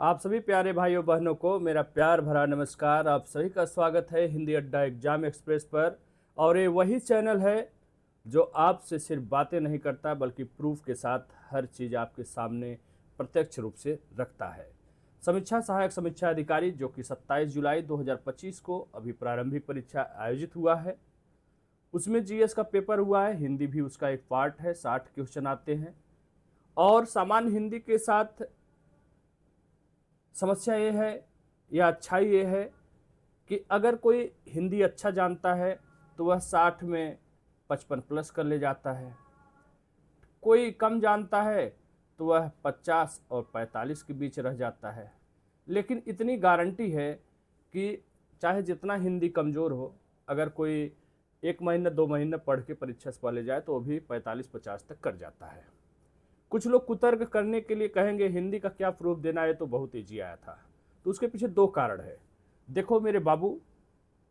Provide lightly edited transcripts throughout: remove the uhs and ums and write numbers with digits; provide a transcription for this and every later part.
आप सभी प्यारे भाइयों बहनों को मेरा प्यार भरा नमस्कार। आप सभी का स्वागत है हिंदी अड्डा एग्जाम एक्सप्रेस पर। और ये वही चैनल है जो आपसे सिर्फ बातें नहीं करता बल्कि प्रूफ के साथ हर चीज़ आपके सामने प्रत्यक्ष रूप से रखता है। समीक्षा सहायक समीक्षा अधिकारी जो कि 27 जुलाई 2025 को अभी प्रारंभिक परीक्षा आयोजित हुआ है, उसमें जीएस का पेपर हुआ है। हिंदी भी उसका एक पार्ट है, 60 क्वेश्चन आते हैं। और सामान्य हिंदी के साथ समस्या ये है या अच्छाई ये है कि अगर कोई हिंदी अच्छा जानता है तो वह 60 में 55 प्लस कर ले जाता है। कोई कम जानता है तो वह 50 और 45 के बीच रह जाता है। लेकिन इतनी गारंटी है कि चाहे जितना हिंदी कमज़ोर हो, अगर कोई 1 महीने 2 महीने पढ़ के परीक्षा से पहले जाए तो वो भी 45-50 तक कर जाता है। कुछ लोग कुतर्क करने के लिए कहेंगे हिंदी का क्या प्रूफ देना है, तो बहुत ईजी आया था। तो उसके पीछे दो कारण है। देखो मेरे बाबू,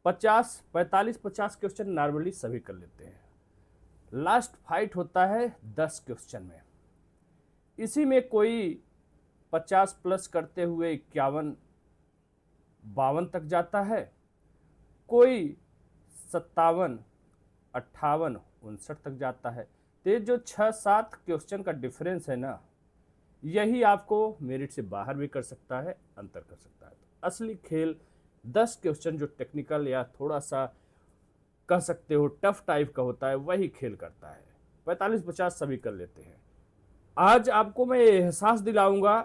50 45 50 क्वेश्चन नॉर्मली सभी कर लेते हैं। लास्ट फाइट होता है 10 क्वेश्चन में। इसी में कोई 50 प्लस करते हुए 51 52 तक जाता है, कोई 57 58 59 तक जाता है। तो ये जो 6-7 क्वेश्चन का डिफरेंस है ना, यही आपको मेरिट से बाहर भी कर सकता है, अंतर कर सकता है। तो असली खेल 10 क्वेश्चन जो टेक्निकल या थोड़ा सा कह सकते हो टफ टाइप का होता है, वही खेल करता है। 45-50 सभी कर लेते हैं। आज आपको मैं ये एहसास दिलाऊंगा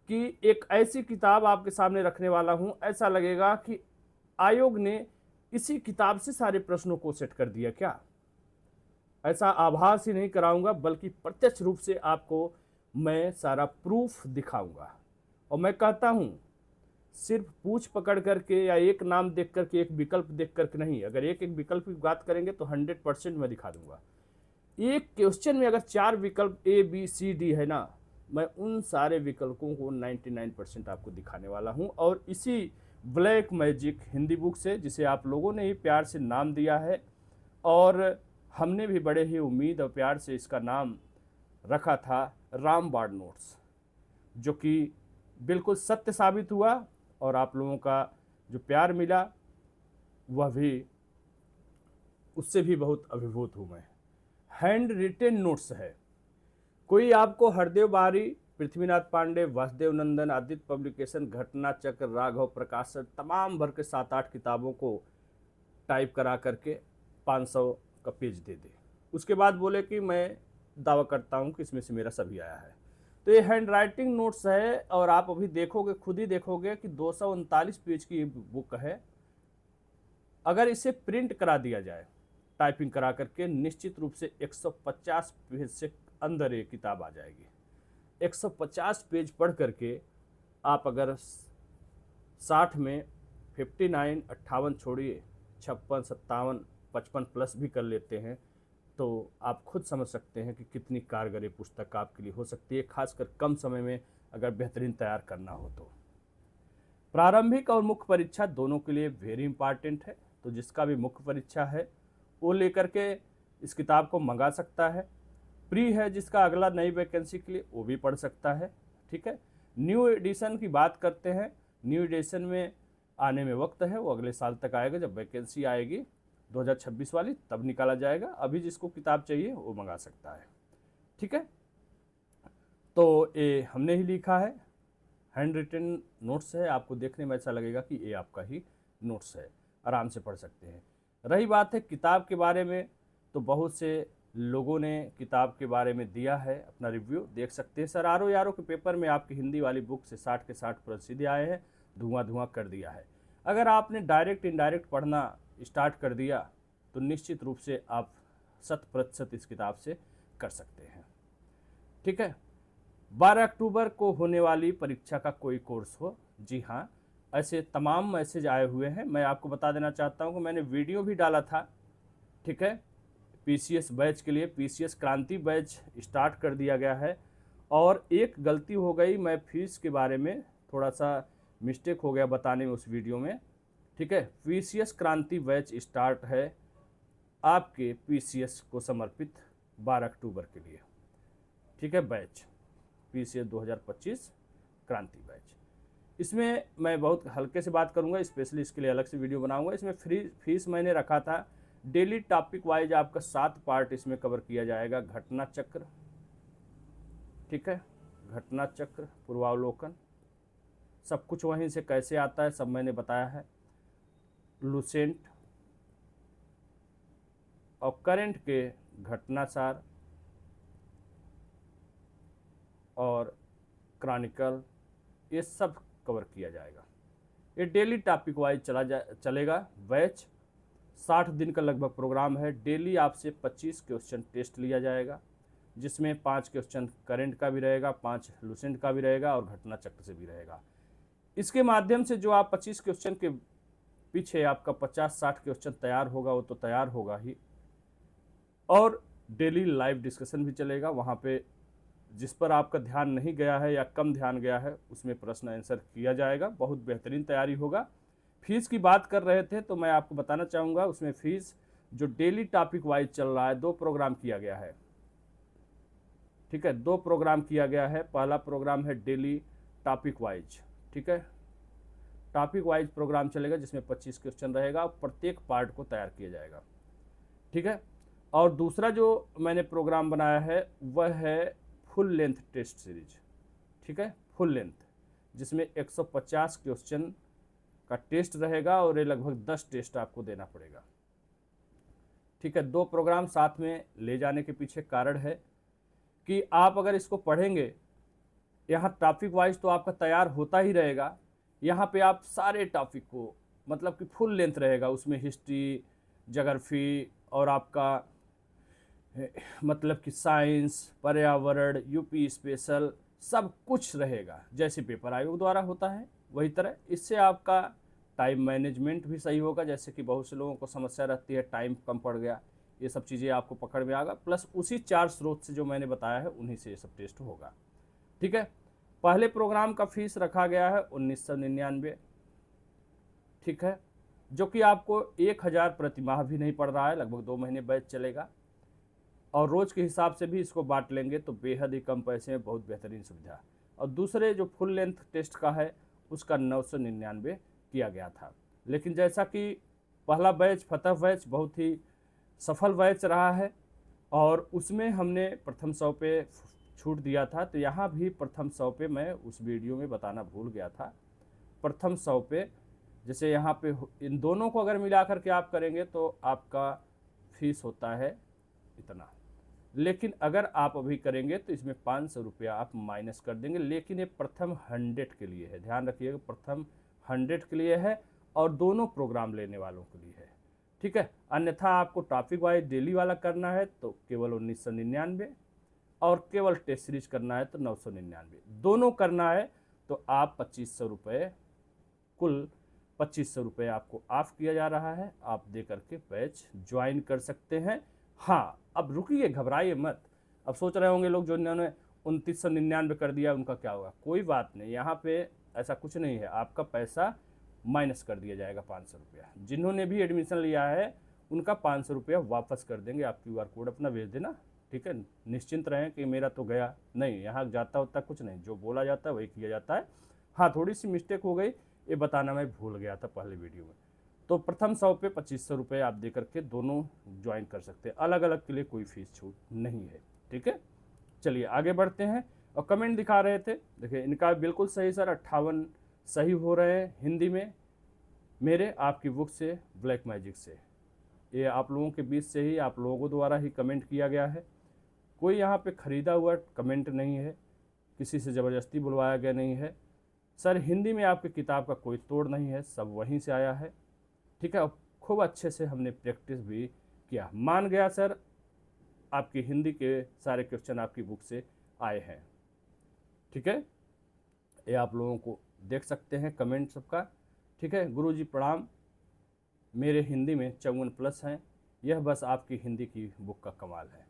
कि एक ऐसी किताब आपके सामने रखने वाला हूं, ऐसा लगेगा कि आयोग ने इसी किताब से सारे प्रश्नों को सेट कर दिया क्या। ऐसा आभास ही नहीं कराऊंगा बल्कि प्रत्यक्ष रूप से आपको मैं सारा प्रूफ दिखाऊंगा। और मैं कहता हूं सिर्फ पूछ पकड़ करके या एक नाम देख करके, एक विकल्प देख करके नहीं। अगर एक एक विकल्प की बात करेंगे तो 100% मैं दिखा दूंगा। एक क्वेश्चन में अगर 4 विकल्प ए बी सी डी है ना, मैं उन सारे विकल्पों को 99% आपको दिखाने वाला हूं। और इसी ब्लैक मैजिक हिंदी बुक से, जिसे आप लोगों ने ही प्यार से नाम दिया है और हमने भी बड़े ही उम्मीद और प्यार से इसका नाम रखा था, रामबाण नोट्स, जो कि बिल्कुल सत्य साबित हुआ। और आप लोगों का जो प्यार मिला वह भी, उससे भी बहुत अभिभूत हूँ मैं। हैंड रिटेन नोट्स है। कोई आपको हरदेव बारी, पृथ्वीनाथ पांडे, वासुदेव नंदन, आदित्य पब्लिकेशन, घटना चक्र, राघव प्रकाशन, तमाम भर के 7-8 किताबों को टाइप करा करके 500 का पेज दे दे, उसके बाद बोले कि मैं दावा करता हूँ कि इसमें से मेरा सभी आया है। तो ये हैंड राइटिंग नोट्स है। और आप अभी देखोगे, खुद ही देखोगे कि 239 पेज की बुक है। अगर इसे प्रिंट करा दिया जाए टाइपिंग करा करके, निश्चित रूप से 150 पेज से अंदर ये किताब आ जाएगी। 150 पेज पढ़ करके आप अगर 60 में 59 58 छोड़िए, 56 57 55 प्लस भी कर लेते हैं, तो आप खुद समझ सकते हैं कि कितनी कारगर ये पुस्तक आपके लिए हो सकती है, खासकर कम समय में अगर बेहतरीन तैयार करना हो तो। प्रारंभिक और मुख्य परीक्षा दोनों के लिए वेरी इंपॉर्टेंट है। तो जिसका भी मुख्य परीक्षा है वो लेकर के इस किताब को मंगा सकता है। प्री है जिसका अगला नई वैकेंसी के लिए, वो भी पढ़ सकता है। ठीक है। न्यू एडिशन की बात करते हैं। न्यू एडिशन में आने में वक्त है, वो अगले साल तक आएगा। जब वैकेंसी आएगी 2026 वाली, तब निकाला जाएगा। अभी जिसको किताब चाहिए वो मंगा सकता है। ठीक है। तो ये हमने ही लिखा है, हैंड रिटन नोट्स है। आपको देखने में ऐसा लगेगा कि ये आपका ही नोट्स है, आराम से पढ़ सकते हैं। रही बात है किताब के बारे में, तो बहुत से लोगों ने किताब के बारे में दिया है अपना रिव्यू, देख सकते हैं। सर आरो यारो के पेपर में आपकी हिंदी वाली बुक से 60 के 60 प्रसिद्ध आए हैं, धुआं धुआं कर दिया है। अगर आपने डायरेक्ट इनडायरेक्ट पढ़ना स्टार्ट कर दिया तो निश्चित रूप से आप 100% इस किताब से कर सकते हैं। ठीक है। 12 अक्टूबर को होने वाली परीक्षा का कोई कोर्स हो, जी हाँ, ऐसे तमाम मैसेज आए हुए हैं। मैं आपको बता देना चाहता हूँ कि मैंने वीडियो भी डाला था। ठीक है। पीसीएस बैच के लिए पीसीएस क्रांति बैच स्टार्ट कर दिया गया है। और एक गलती हो गई, मैं फीस के बारे में थोड़ा सा मिस्टेक हो गया बताने में उस वीडियो में। ठीक है। पीसीएस क्रांति बैच स्टार्ट है आपके पीसीएस को समर्पित 12 अक्टूबर के लिए। ठीक है। बैच पीसीएस 2025 क्रांति बैच। इसमें मैं बहुत हल्के से बात करूंगा, स्पेशली इसके लिए अलग से वीडियो बनाऊंगा। इसमें फीस मैंने रखा था डेली टॉपिक वाइज, आपका 7 पार्ट इसमें कवर किया जाएगा। घटना चक्र, ठीक है, घटना चक्र, पूर्वावलोकन, सब कुछ वहीं से कैसे आता है सब मैंने बताया है। लुसेंट और करंट के घटनासार और क्रॉनिकल, ये सब कवर किया जाएगा। ये डेली टॉपिक वाइज चलेगा। बैच 60 दिन का लगभग प्रोग्राम है। डेली आपसे 25 क्वेश्चन टेस्ट लिया जाएगा, जिसमें 5 क्वेश्चन करंट का भी रहेगा, 5 लुसेंट का भी रहेगा और घटना चक्र से भी रहेगा। इसके माध्यम से जो आप 25 क्वेश्चन के पीछे आपका 50-60 क्वेश्चन तैयार होगा, वो तो तैयार होगा ही, और डेली लाइव डिस्कशन भी चलेगा। वहाँ पे जिस पर आपका ध्यान नहीं गया है या कम ध्यान गया है, उसमें प्रश्न आंसर किया जाएगा। बहुत बेहतरीन तैयारी होगा। फीस की बात कर रहे थे तो मैं आपको बताना चाहूँगा, उसमें फीस जो डेली टॉपिक वाइज चल रहा है, 2 प्रोग्राम किया गया है, ठीक है, 2 प्रोग्राम किया गया है। पहला प्रोग्राम है डेली टॉपिक वाइज, ठीक है, टॉपिक वाइज प्रोग्राम चलेगा जिसमें 25 क्वेश्चन रहेगा और प्रत्येक पार्ट को तैयार किया जाएगा, ठीक है। और दूसरा जो मैंने प्रोग्राम बनाया है वह है फुल लेंथ टेस्ट सीरीज, ठीक है, फुल लेंथ, जिसमें 150 क्वेश्चन का टेस्ट रहेगा और ये लगभग 10 टेस्ट आपको देना पड़ेगा, ठीक है। 2 प्रोग्राम साथ में ले जाने के पीछे कारण है कि आप अगर इसको पढ़ेंगे, यहाँ टॉपिक वाइज तो आपका तैयार होता ही रहेगा, यहाँ पे आप सारे टॉपिक को मतलब कि फुल लेंथ रहेगा, उसमें हिस्ट्री, ज्योग्राफी और आपका मतलब कि साइंस, पर्यावरण, यूपी स्पेशल, सब कुछ रहेगा जैसे पेपर आयोग द्वारा होता है वही तरह। इससे आपका टाइम मैनेजमेंट भी सही होगा, जैसे कि बहुत से लोगों को समस्या रहती है टाइम कम पड़ गया, ये सब चीज़ें आपको पकड़ में आएगा। प्लस उसी 4 स्रोत से जो मैंने बताया है उन्हीं से ये सब टेस्ट होगा, ठीक है। पहले प्रोग्राम का फीस रखा गया है 1999, ठीक है, जो कि आपको 1000 प्रति माह भी नहीं पड़ रहा है, लगभग 2 महीने बैच चलेगा। और रोज़ के हिसाब से भी इसको बांट लेंगे तो बेहद ही कम पैसे में बहुत बेहतरीन सुविधा। और दूसरे जो फुल लेंथ टेस्ट का है उसका 999 किया गया था। लेकिन जैसा कि पहला बैच फतह बैच बहुत ही सफल बैच रहा है और उसमें हमने प्रथम 100 पे छूट दिया था, तो यहाँ भी प्रथम 100 पे मैं उस वीडियो में बताना भूल गया था। प्रथम 100 पे जैसे यहाँ पे इन दोनों को अगर मिला कर के आप करेंगे तो आपका फीस होता है इतना, लेकिन अगर आप अभी करेंगे तो इसमें 500 रुपया आप माइनस कर देंगे। लेकिन ये प्रथम 100 के लिए है, ध्यान रखिएगा, प्रथम 100 के लिए है और दोनों प्रोग्राम लेने वालों के लिए है, ठीक है। अन्यथा आपको टॉपिक वाइज डेली वाला करना है तो केवल 1999 और केवल टेस्ट सीरीज करना है तो 999, दोनों करना है तो आप 2500 रुपये, कुल 2500 रुपये आपको ऑफ किया जा रहा है। आप दे करके बैच ज्वाइन कर सकते हैं। हाँ, अब रुकिए, घबराइए मत। अब सोच रहे होंगे लोग जो इन्होंने 2999 कर दिया उनका क्या होगा। कोई बात नहीं, यहाँ पे ऐसा कुछ नहीं है, आपका पैसा माइनस कर दिया जाएगा 500 रुपया। जिन्होंने भी एडमिशन लिया है उनका 500 रुपया वापस कर देंगे। आप QR कोड अपना भेज देना, ठीक है। निश्चिंत रहें कि मेरा तो गया नहीं, यहाँ जाता होता कुछ नहीं, जो बोला जाता है वही किया जाता है। हाँ, थोड़ी सी मिस्टेक हो गई, ये बताना मैं भूल गया था पहले वीडियो में। तो प्रथम 100 पे 2500 रुपये आप दे करके दोनों ज्वाइन कर सकते हैं, अलग अलग के लिए कोई फीस छूट नहीं है, ठीक है। चलिए आगे बढ़ते हैं। और कमेंट दिखा रहे थे, देखिए इनका बिल्कुल सही सर, 58 सही हो रहे हैं हिंदी में मेरे आपकी बुक से, ब्लैक मैजिक से। ये आप लोगों के बीच से ही, आप लोगों द्वारा ही कमेंट किया गया है, कोई यहाँ पे ख़रीदा हुआ कमेंट नहीं है, किसी से ज़बरदस्ती बुलवाया गया नहीं है सर। हिंदी में आपकी किताब का कोई तोड़ नहीं है, सब वहीं से आया है, ठीक है। खूब अच्छे से हमने प्रैक्टिस भी किया, मान गया सर आपकी हिंदी के सारे क्वेश्चन आपकी बुक से आए हैं, ठीक है। ये आप लोगों को देख सकते हैं कमेंट सबका, ठीक है। गुरुजी प्रणाम, मेरे हिंदी में 54+ हैं, यह बस आपकी हिंदी की बुक का कमाल है।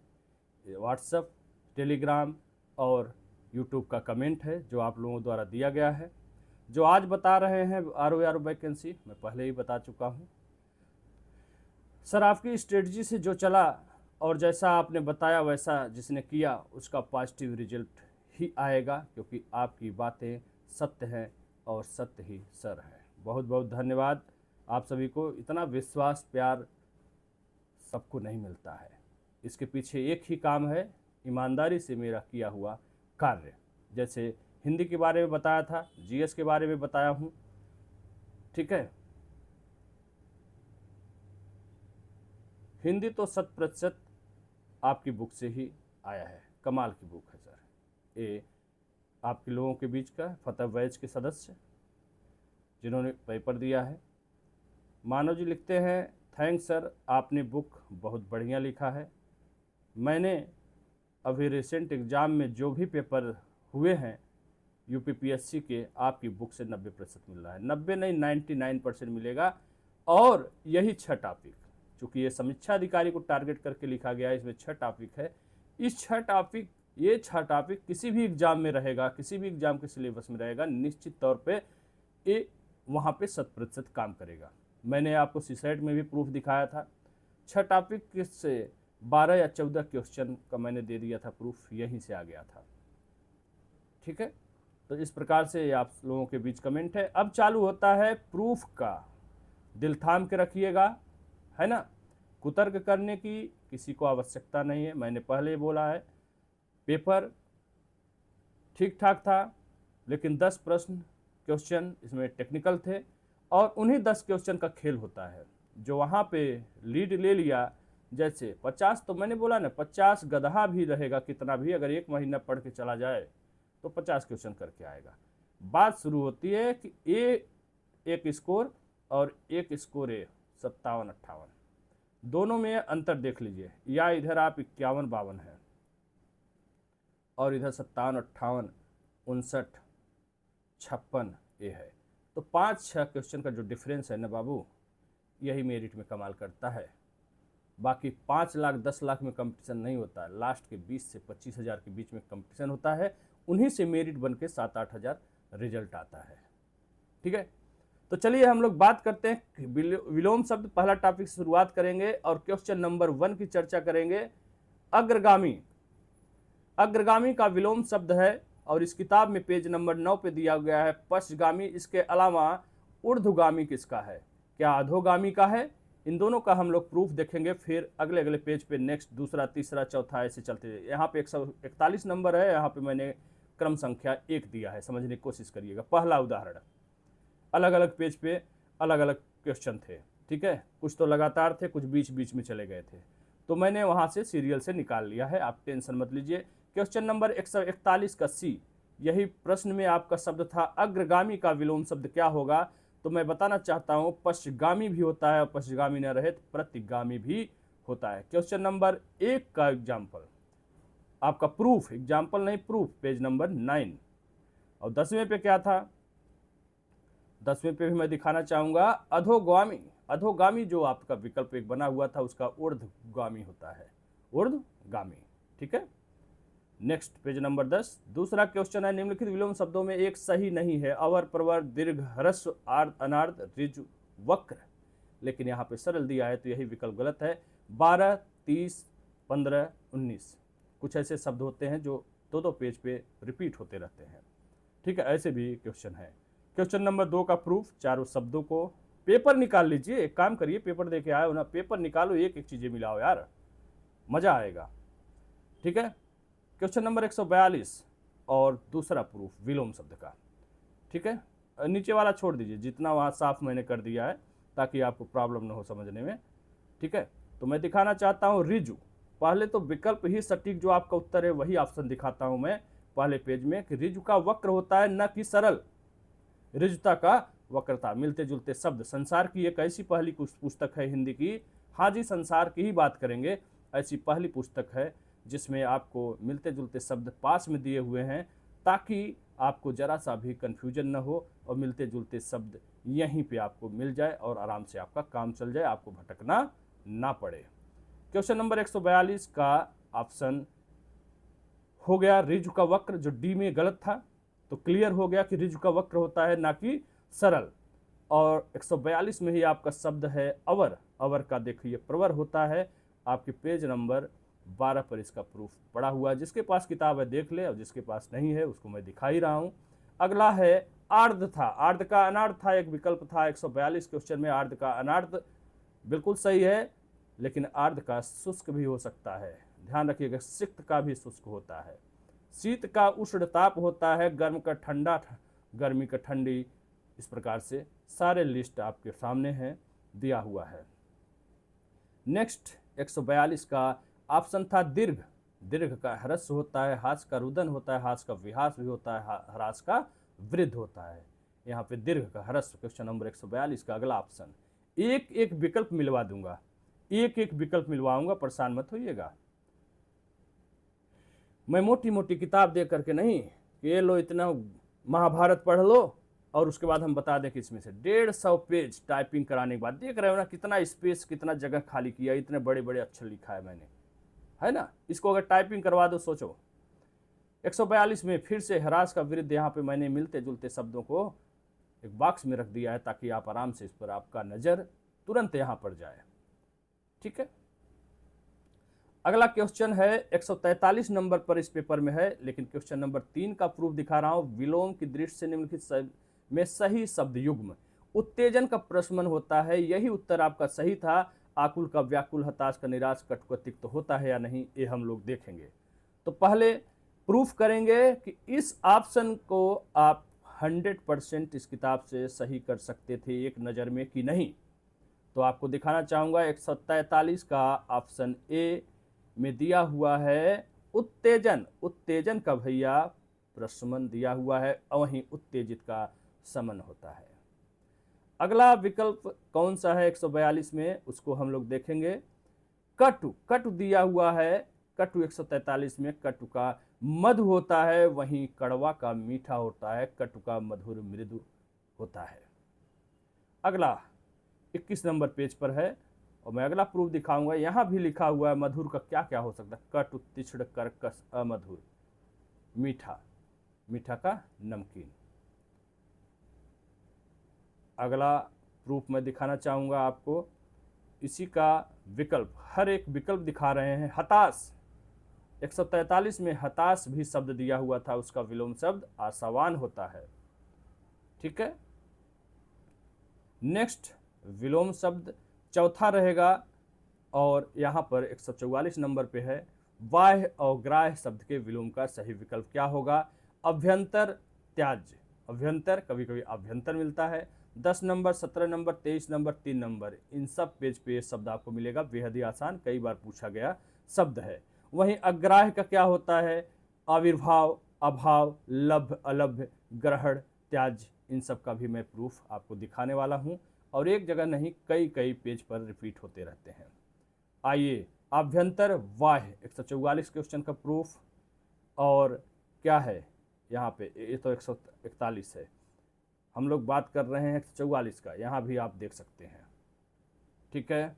ये व्हाट्सएप, टेलीग्राम और यूट्यूब का कमेंट है जो आप लोगों द्वारा दिया गया है। जो आज बता रहे हैं ROR वैकेंसी, मैं पहले ही बता चुका हूँ सर। आपकी स्ट्रेटजी से जो चला और जैसा आपने बताया वैसा जिसने किया उसका पॉजिटिव रिजल्ट ही आएगा, क्योंकि आपकी बातें सत्य हैं, और सत्य ही सर है। बहुत बहुत धन्यवाद आप सभी को। इतना विश्वास प्यार सबको नहीं मिलता है। इसके पीछे एक ही काम है, ईमानदारी से मेरा किया हुआ कार्य। जैसे हिंदी के बारे में बताया था, जीएस के बारे में बताया हूँ, ठीक है। हिंदी तो 100% आपकी बुक से ही आया है, कमाल की बुक है सर। ये आपके लोगों के बीच का फतह बैच के सदस्य जिन्होंने पेपर दिया है। मानव जी लिखते हैं, थैंक्स सर, आपने बुक बहुत बढ़िया लिखा है। मैंने अभी रिसेंट एग्ज़ाम में जो भी पेपर हुए हैं यूपीपीएससी के, आपकी बुक से 90% मिल रहा है। 90 नहीं 99% मिलेगा। और यही 6 टॉपिक, चूँकि ये समीक्षा अधिकारी को टारगेट करके लिखा गया है, इसमें 6 टॉपिक है। इस 6 टॉपिक किसी भी एग्ज़ाम में रहेगा, किसी भी एग्ज़ाम के सिलेबस में रहेगा, निश्चित तौर पे ये वहाँ पे 100% काम करेगा। मैंने आपको सीसेट में भी प्रूफ दिखाया था। 6 टॉपिक से 12 या 14 क्वेश्चन का मैंने दे दिया था प्रूफ, यहीं से आ गया था, ठीक है। तो इस प्रकार से आप लोगों के बीच कमेंट है। अब चालू होता है प्रूफ का। दिल थाम के रखिएगा, है ना। कुतर्क करने की किसी को आवश्यकता नहीं है। मैंने पहले बोला है, पेपर ठीक ठाक था, लेकिन 10 प्रश्न क्वेश्चन इसमें टेक्निकल थे, और उन्हीं 10 क्वेश्चन का खेल होता है। जो वहाँ पे लीड ले लिया, जैसे 50, तो मैंने बोला ना 50 गधा भी रहेगा कितना भी, अगर 1 महीना पढ़ के चला जाए तो 50 क्वेश्चन करके आएगा। बात शुरू होती है कि ए एक स्कोर और एक स्कोर ए 57-58, दोनों में अंतर देख लीजिए। या इधर आप 51-52 है और इधर 57-58, 59-56 ए है। तो 5-6 क्वेश्चन का जो डिफरेंस है ना बाबू, यही मेरिट में कमाल करता है। बाकी 5 लाख 10 लाख में कंपटीशन नहीं होता है। लास्ट के 20 से 25 हज़ार के बीच में कंपटीशन होता है, उन्हीं से मेरिट बन के 7-8 हज़ार रिजल्ट आता है, ठीक है। तो चलिए हम लोग बात करते हैं विलोम शब्द। पहला टॉपिक से शुरुआत करेंगे और क्वेश्चन नंबर 1 की चर्चा करेंगे। अग्रगामी। अग्रगामी का विलोम शब्द है और इस किताब में पेज नंबर 9 पे दिया गया है पश्चगामी। इसके अलावा ऊर्ध्वगामी किसका है, क्या अधोगामी का है? इन दोनों का हम लोग प्रूफ देखेंगे, फिर अगले अगले पेज पे नेक्स्ट दूसरा तीसरा चौथा ऐसे चलते। यहाँ पे 141 नंबर है, यहाँ पे मैंने क्रम संख्या 1 दिया है, समझने की कोशिश करिएगा। पहला उदाहरण, अलग अलग पेज पे अलग अलग क्वेश्चन थे, ठीक है। कुछ तो लगातार थे, कुछ बीच बीच में चले गए थे, तो मैंने वहाँ से सीरियल से निकाल लिया है, आप टेंशन मत लीजिए। क्वेश्चन नंबर 141 का सी, यही प्रश्न में आपका शब्द था अग्रगामी का विलोम शब्द क्या होगा। तो मैं बताना चाहता हूँ पश्चगामी भी होता है और पश्चगामी न रहे तो प्रतिगामी भी होता है। क्वेश्चन नंबर 1 का एग्जाम्पल आपका प्रूफ, एग्जाम्पल नहीं प्रूफ, पेज नंबर 9। और 10वें पे क्या था, 10वें पे भी मैं दिखाना चाहूँगा अधोगामी। अधोगामी जो आपका विकल्प एक बना हुआ था उसका ऊर्ध्वगामी होता है, ऊर्ध्वगामी, ठीक है। नेक्स्ट पेज नंबर 10, दूसरा क्वेश्चन है निम्नलिखित विलोम शब्दों में एक सही नहीं है। अवर, प्रवर, दीर्घ, ह्रस्व, आर्ध, अनार्ध, ऋजु, वक्र। लेकिन यहाँ पे सरल दिया है तो यही विकल्प गलत है। 12, 30, 15, 19 कुछ ऐसे शब्द होते हैं जो दो पेज पे रिपीट होते रहते हैं, ठीक है। ऐसे भी क्वेश्चन है। क्वेश्चन नंबर 2 का प्रूफ, चारों शब्दों को पेपर निकाल लीजिए। एक काम करिए, पेपर दे के आए हो ना, पेपर निकालो, एक एक चीज़ें मिलाओ यार, मज़ा आएगा, ठीक है। क्वेश्चन नंबर 142 और दूसरा प्रूफ विलोम शब्द का, ठीक है। नीचे वाला छोड़ दीजिए, जितना वहाँ साफ मैंने कर दिया है ताकि आपको प्रॉब्लम ना हो समझने में, ठीक है। तो मैं दिखाना चाहता हूँ ऋजु। पहले तो विकल्प ही सटीक जो आपका उत्तर है वही ऑप्शन दिखाता हूँ मैं पहले पेज में कि ऋजु का वक्र होता है, न कि सरल। ऋजुता का वक्रता, मिलते जुलते शब्द। संसार की एक ऐसी पहली पुस्तक है हिंदी की, हाँ जी संसार की ही बात करेंगे, ऐसी पहली पुस्तक है जिसमें आपको मिलते जुलते शब्द पास में दिए हुए हैं ताकि आपको जरा सा भी कन्फ्यूजन न हो और मिलते जुलते शब्द यहीं पे आपको मिल जाए और आराम से आपका काम चल जाए, आपको भटकना ना पड़े। क्वेश्चन नंबर 142 का ऑप्शन हो गया ऋजु का वक्र, जो डी में गलत था। तो क्लियर हो गया कि ऋजु का वक्र होता है ना कि सरल। और 142 में ही आपका शब्द है अवर। अवर का देखिए प्रवर होता है। आपके पेज नंबर 12 पर इसका प्रूफ पड़ा हुआ है। जिसके पास किताब है देख ले, और जिसके पास नहीं है उसको मैं दिखा ही रहा हूँ। अगला है आर्द्र था, आर्द्र का अनार्ध था, एक विकल्प था 142 क्वेश्चन में। आर्द्र का अनार्ध बिल्कुल सही है, लेकिन आर्द्र का शुष्क भी हो सकता है। ध्यान रखिएगा, सिक्त का भी शुष्क होता है, शीत का उष्ण ताप होता है, गर्म का ठंडा, गर्मी का ठंडी। इस प्रकार से सारे लिस्ट आपके सामने हैं, दिया हुआ है। नेक्स्ट 142 का ऑप्शन था दीर्घ। दीर्घ का ह्रस्व होता है, हास का रुदन होता है, हास का विहास भी होता है, ह्रास का वृद्ध होता है। यहाँ पे दीर्घ का ह्रस्व, क्वेश्चन नंबर 142 का अगला ऑप्शन। एक एक विकल्प मिलवा दूंगा, एक एक विकल्प मिलवाऊंगा, परेशान मत होइएगा। मैं मोटी मोटी किताब दे करके नहीं कि ये लो इतना महाभारत पढ़ लो और उसके बाद हम बता दें कि इसमें से 150 पेज टाइपिंग कराने के बाद, देख रहे हो ना कितना स्पेस, कितना जगह खाली किया, इतने बड़े बड़े अक्षर लिखा है मैंने, है ना। इसको अगर टाइपिंग करवा दो, सोचो 142 में फिर से ह्रास का विरुद्ध यहाँ पे मैंने मिलते जुलते शब्दों को एक बॉक्स में रख दिया है, ताकि आप आराम से इस पर आपका नज़र तुरंत यहाँ पर जाए। ठीक है, अगला क्वेश्चन है 143 नंबर पर इस पेपर में है, लेकिन क्वेश्चन नंबर 3 का प्रूफ दिखा रहा हूं। विलोम की दृष्टि से निम्नलिखित में सही शब्द युग्म उत्तेजन का प्रशमन होता है, यही उत्तर आपका सही था। आकुल का व्याकुल, हताश का निराश, कटु का तिक्त होता है या नहीं, ये हम लोग देखेंगे। तो पहले प्रूफ करेंगे कि इस ऑप्शन को आप 100% इस किताब से सही कर सकते थे एक नज़र में कि नहीं। तो आपको दिखाना चाहूँगा 143 का ऑप्शन ए में दिया हुआ है उत्तेजन। उत्तेजन का भैया प्रशमन दिया हुआ है, वहीं उत्तेजित का समन होता है। अगला विकल्प कौन सा है 142 में, उसको हम लोग देखेंगे। कटु, कटु दिया हुआ है, कटु 143 में कटु का मधु होता है, वहीं कड़वा का मीठा होता है, कटु का मधुर मृदु होता है। अगला 21 नंबर पेज पर है और मैं अगला प्रूफ दिखाऊंगा। यहां भी लिखा हुआ है मधुर का क्या क्या हो सकता है, कटु, तिछड़, कर्कश, अमधुर, मीठा, मीठा का नमकीन। अगला प्रूफ मैं दिखाना चाहूंगा आपको, इसी का विकल्प, हर एक विकल्प दिखा रहे हैं। हताश 143 में हताश भी शब्द दिया हुआ था, उसका विलोम शब्द आशावान होता है। ठीक है, नेक्स्ट विलोम शब्द चौथा रहेगा और यहाँ पर 144 नंबर पे है। बाह्य और ग्राह्य शब्द के विलोम का सही विकल्प क्या होगा? अभ्यंतर, त्याज्य। अभ्यंतर, कभी कभी अभ्यंतर मिलता है। 10 नंबर, 17 नंबर, 23 नंबर, 3 नंबर, इन सब पेज पे ये शब्द आपको मिलेगा। बेहद ही आसान, कई बार पूछा गया शब्द है। वहीं अग्राह्य का क्या होता है? आविर्भाव, अभाव, लभ्य, अलभ्य, ग्रहण, त्याज्य, इन सब का भी मैं प्रूफ आपको दिखाने वाला हूँ और एक जगह नहीं, कई कई पेज पर रिपीट होते रहते हैं। आइए, आभ्यंतर बाह्य 144 क्वेश्चन का प्रूफ, और क्या है यहाँ पे, ये तो 141 है, हम लोग बात कर रहे हैं 144 का, यहाँ भी आप देख सकते हैं। ठीक है,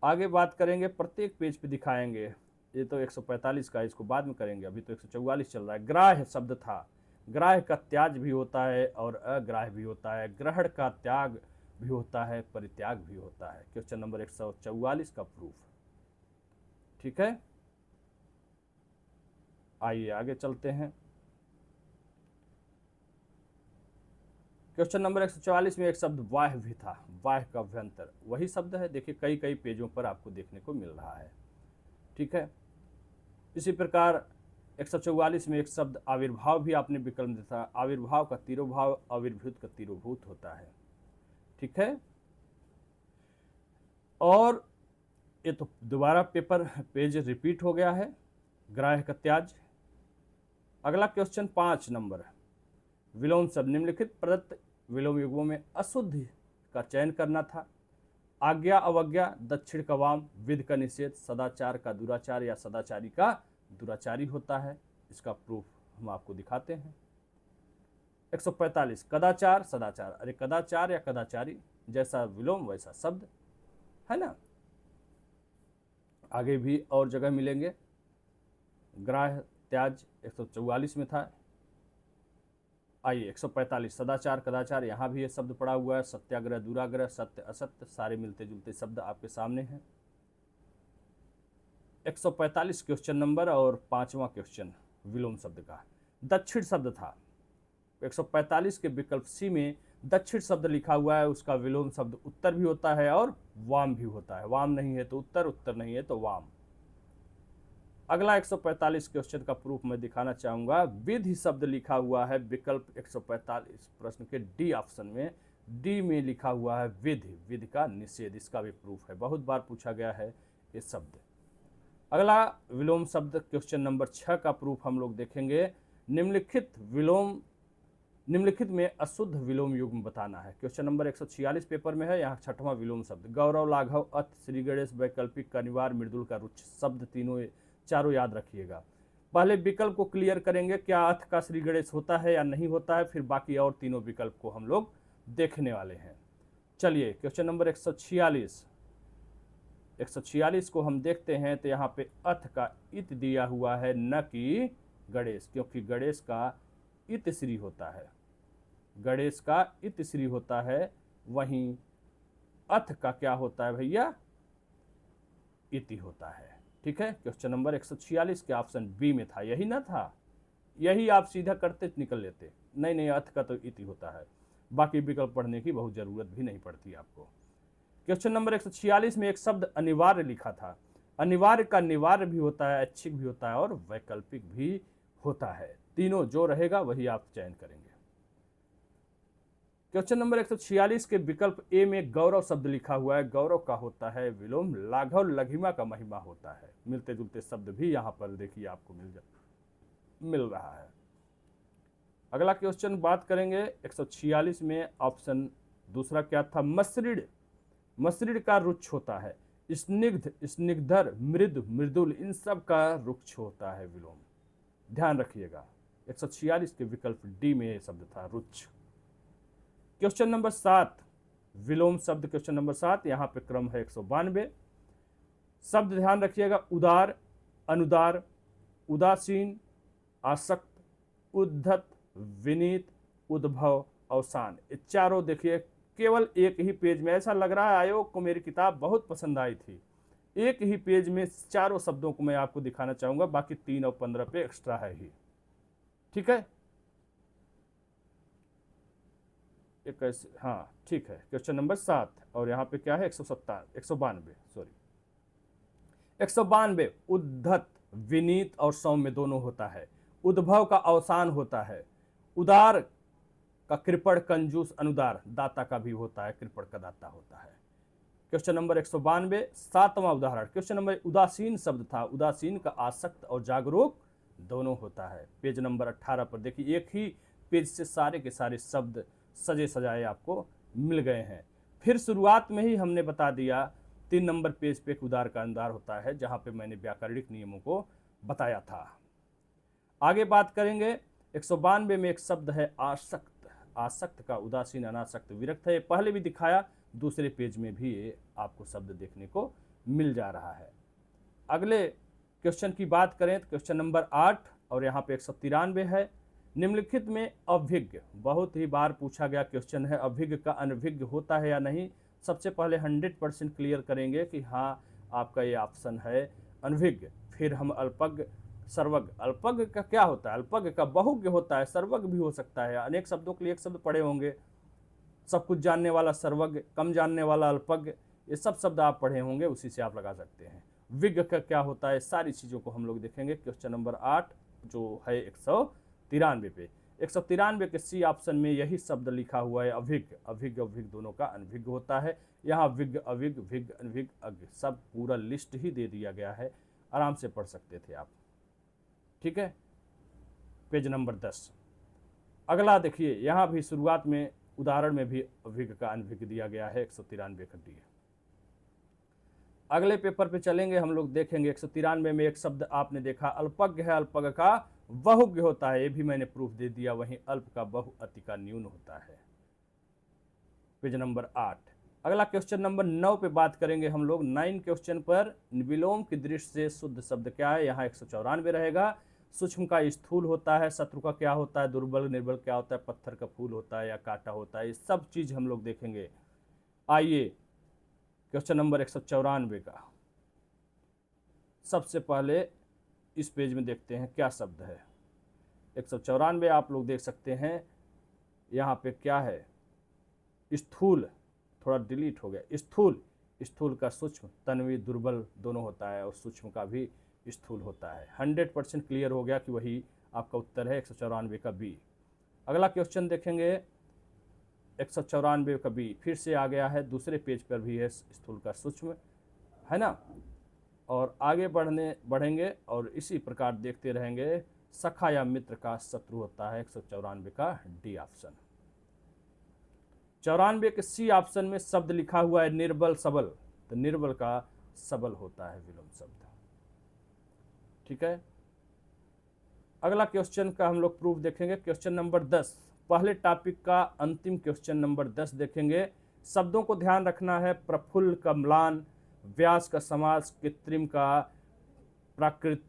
आगे बात करेंगे, प्रत्येक पेज पे दिखाएंगे। ये तो 145 का, इसको बाद में करेंगे, अभी तो 144 चल रहा है। ग्राह्य शब्द था, ग्राह्य का त्याज भी होता है और अग्राह्य भी होता है। ग्रहण का त्याग भी होता है, परित्याग भी होता है। क्वेश्चन नंबर 144 का प्रूफ। ठीक है, आइए आगे चलते हैं। क्वेश्चन नंबर 144 में एक शब्द बाह्य भी था, बाह्य का अभ्यंतर, वही शब्द है, देखिए कई कई पेजों पर आपको देखने को मिल रहा है। ठीक है, इसी प्रकार 144 में एक शब्द आविर्भाव भी आपने विकल्प दिया था। आविर्भाव का तिरोभाव आविर्भूत का तिरोभूत होता है। ठीक है, और ये तो दोबारा पेपर पेज रिपीट हो गया है, ग्राह्य का त्याज। अगला क्वेश्चन 5 नंबर, विलोम शब्द। निम्नलिखित प्रदत्त विलोम युग्मों में अशुद्ध का चयन करना था। आज्ञा, अवज्ञा, दक्षिण का वाम, विध का निषेध, सदाचार का दुराचार या सदाचारी का दुराचारी होता है। इसका प्रूफ हम आपको दिखाते हैं। 145, कदाचार, सदाचार। अरे कदाचार या कदाचारी, जैसा विलोम वैसा शब्द, है ना। आगे भी और जगह मिलेंगे। ग्राह्य त्याज 144 में था। आइए 145, सदाचार, कदाचार, यहाँ भी ये शब्द पड़ा हुआ है। सत्याग्रह, दुराग्रह, सत्य, असत्य, सारे मिलते जुलते शब्द आपके सामने हैं। 145 क्वेश्चन नंबर और 5वां क्वेश्चन विलोम शब्द का। दक्षिण शब्द था, 145 के विकल्प सी में दक्षिण शब्द लिखा हुआ है, उसका विलोम शब्द उत्तर भी होता है और वाम भी होता है। वाम नहीं है तो उत्तर, उत्तर नहीं है तो वाम। अगला 145 क्वेश्चन का प्रूफ मैं दिखाना चाहूंगा। विधि शब्द लिखा हुआ है विकल्प 145 प्रश्न के डी ऑप्शन में, डी में लिखा हुआ है विधि, विधि का निषेध, इसका भी प्रूफ है, बहुत बार पूछा गया है ये शब्द। अगला विलोम शब्द क्वेश्चन नंबर 6 का प्रूफ हम लोग देखेंगे। निम्नलिखित में अशुद्ध विलोम युग्म बताना है। क्वेश्चन नंबर 146 पेपर में है, यहाँ 6वां विलोम शब्द। गौरव, लाघव, अथ, श्री गणेश, वैकल्पिक, कनिवार, मृदुल का रुच शब्द चारों याद रखिएगा। पहले विकल्प को क्लियर करेंगे, क्या अथ का श्री गणेश होता है या नहीं होता है, फिर बाकी और तीनों विकल्प को हम लोग देखने वाले हैं। चलिए क्वेश्चन नंबर 146 को हम देखते हैं तो यहाँ पे अथ का इत दिया हुआ है, न कि गणेश, क्योंकि गणेश का इत श्री होता है, गणेश का इत श्री होता है, वहीं अथ का क्या होता है भैया, इति होता है। ठीक है, क्वेश्चन नंबर 146 के ऑप्शन बी में था, यही ना था, यही आप सीधा करते निकल लेते। नहीं नहीं, अथ का तो इति होता है, बाकी विकल्प पढ़ने की बहुत जरूरत भी नहीं पड़ती आपको। क्वेश्चन नंबर 146 में एक शब्द अनिवार्य लिखा था। अनिवार्य का निवार्य भी होता है, ऐच्छिक भी होता है और वैकल्पिक भी होता है। तीनों जो रहेगा वही आप चयन करेंगे। क्वेश्चन नंबर 146 के विकल्प ए में गौरव शब्द लिखा हुआ है, गौरव का होता है विलोम लाघव, लघिमा का महिमा होता है। मिलते जुलते शब्द भी यहाँ पर देखिए आपको मिल रहा है। अगला क्वेश्चन बात करेंगे 146 में, ऑप्शन दूसरा क्या था, मसृण, मसृण का रुक्ष होता है। स्निग्ध, स्निग्धर, मृदु, मृदुल, इन सब का रुक्ष होता है विलोम, ध्यान रखिएगा। 146 के विकल्प डी में यह शब्द था, रुक्ष। क्वेश्चन नंबर 7 विलोम शब्द, क्वेश्चन नंबर 7, यहाँ पे क्रम है 192 शब्द, ध्यान रखिएगा। उदार, अनुदार, उदासीन, आसक्त, उद्धत, विनीत, उद्भव, अवसान, ये चारों देखिए केवल एक ही पेज में। ऐसा लग रहा है आयोग को मेरी किताब बहुत पसंद आई थी, एक ही पेज में चारों शब्दों को मैं आपको दिखाना चाहूंगा, बाकी 3 और 15 पे एक्स्ट्रा है ही। ठीक है, कैसे, हाँ ठीक है। क्वेश्चन नंबर 7 और यहाँ पे क्या है 192 उद्धत, विनीत और सौम्य दोनों होता है। उद्भव का अवसान होता है। उदार का कृपण, कंजूस, अनुदार, दाता का भी होता है, कृपण का दाता होता है। क्वेश्चन नंबर 192 7वां उदाहरण। क्वेश्चन नंबर उदासीन शब्द था, उदासीन का आसक्त और जागरूक दोनों होता है। पेज नंबर 18 पर देखिए, एक ही पेज से सारे के सारे शब्द सजे सजाए आपको मिल गए हैं। फिर शुरुआत में ही हमने बता दिया 3 नंबर पेज पे एक उदार का अनुदार होता है, जहां पे मैंने व्याकरणिक नियमों को बताया था। आगे बात करेंगे 192 में एक शब्द है आसक्त, आसक्त का उदासीन, अनासक्त, विरक्त है। ये पहले भी दिखाया, दूसरे पेज में भी ये आपको शब्द देखने को मिल जा रहा है। अगले क्वेश्चन की बात करें तो क्वेश्चन नंबर 8 और यहाँ पे 193 है। निम्नलिखित में अभिज्ञ, बहुत ही बार पूछा गया क्वेश्चन है, अभिज्ञ का अनभिज्ञ होता है या नहीं। सबसे पहले 100% क्लियर करेंगे कि हाँ आपका ये ऑप्शन है अनभिज्ञ। फिर हम अल्पज्ञ, सर्वज्ञ, अल्पज्ञ का क्या होता है, अल्पज्ञ का बहुज्ञ होता है, सर्वज्ञ भी हो सकता है। अनेक शब्दों के लिए एक शब्द पढ़े होंगे, सब कुछ जानने वाला सर्वज्ञ, कम जानने वाला अल्पज्ञ, ये सब शब्द आप पढ़े होंगे, उसी से आप लगा सकते हैं। विज्ञ का क्या होता है, सारी चीज़ों को हम लोग देखेंगे। क्वेश्चन नंबर 8 जो है 193 पे, 193 के सी ऑप्शन में यही शब्द लिखा हुआ है अभिज्ञ। अभिज्ञ अभिज्ञ दोनों का अनभिज्ञ होता है। यहाँ विज्ञ, अभिज्ञ, विज्ञ, अनभिज्ञ, अज्ञ सब पूरा लिस्ट ही दे दिया गया है, आराम से पढ़ सकते थे आप। ठीक है, पेज नंबर 10। अगला देखिए, यहाँ भी शुरुआत में उदाहरण में भी अभिज्ञ का अनभिज्ञ दिया गया है, 193 का डी। अगले पेपर पे चलेंगे हम लोग, देखेंगे 193 में एक शब्द आपने देखा अल्पज्ञ है, अल्पज्ञ का बहुज्ञ होता है, ये भी मैंने प्रूफ दे दिया। वहीं अल्प का बहु, अति का न्यून होता है। Page number 8। अगला क्वेश्चन नंबर 9 पे बात करेंगे हम लोग। 9 क्वेश्चन पर विलोम की दृष्टि से शुद्ध शब्द क्या है, यहाँ 194 रहेगा। सूक्ष्म का स्थूल होता है, शत्रु का क्या होता है, दुर्बल निर्बल क्या होता है, पत्थर का फूल होता है या कांटा होता है, ये सब चीज हम लोग देखेंगे। आइए क्वेश्चन नंबर 194 का सबसे पहले इस पेज में देखते हैं क्या शब्द है। 194 आप लोग देख सकते हैं, यहाँ पे क्या है, स्थूल, थोड़ा डिलीट हो गया, स्थूल, स्थूल का सूक्ष्म, तन्वी दुर्बल दोनों होता है, और सूक्ष्म का भी स्थूल होता है। 100% क्लियर हो गया कि वही आपका उत्तर है 194 का बी। अगला क्वेश्चन देखेंगे 194 का बी, फिर से आ गया है, दूसरे पेज पर भी है स्थूल का सूक्ष्म, है ना। और आगे बढ़ेंगे और इसी प्रकार देखते रहेंगे। सखा या मित्र का शत्रु होता है 194 का डी ऑप्शन। 94 के सी ऑप्शन में शब्द लिखा हुआ है निर्बल सबल, तो निर्बल का सबल होता है विलोम शब्द। ठीक है, अगला क्वेश्चन का हम लोग प्रूफ देखेंगे, क्वेश्चन नंबर 10, पहले टॉपिक का अंतिम क्वेश्चन नंबर 10 देखेंगे। शब्दों को ध्यान रखना है, प्रफुल्ल का म्लान, व्यास का समास, कृत्रिम का प्राकृत,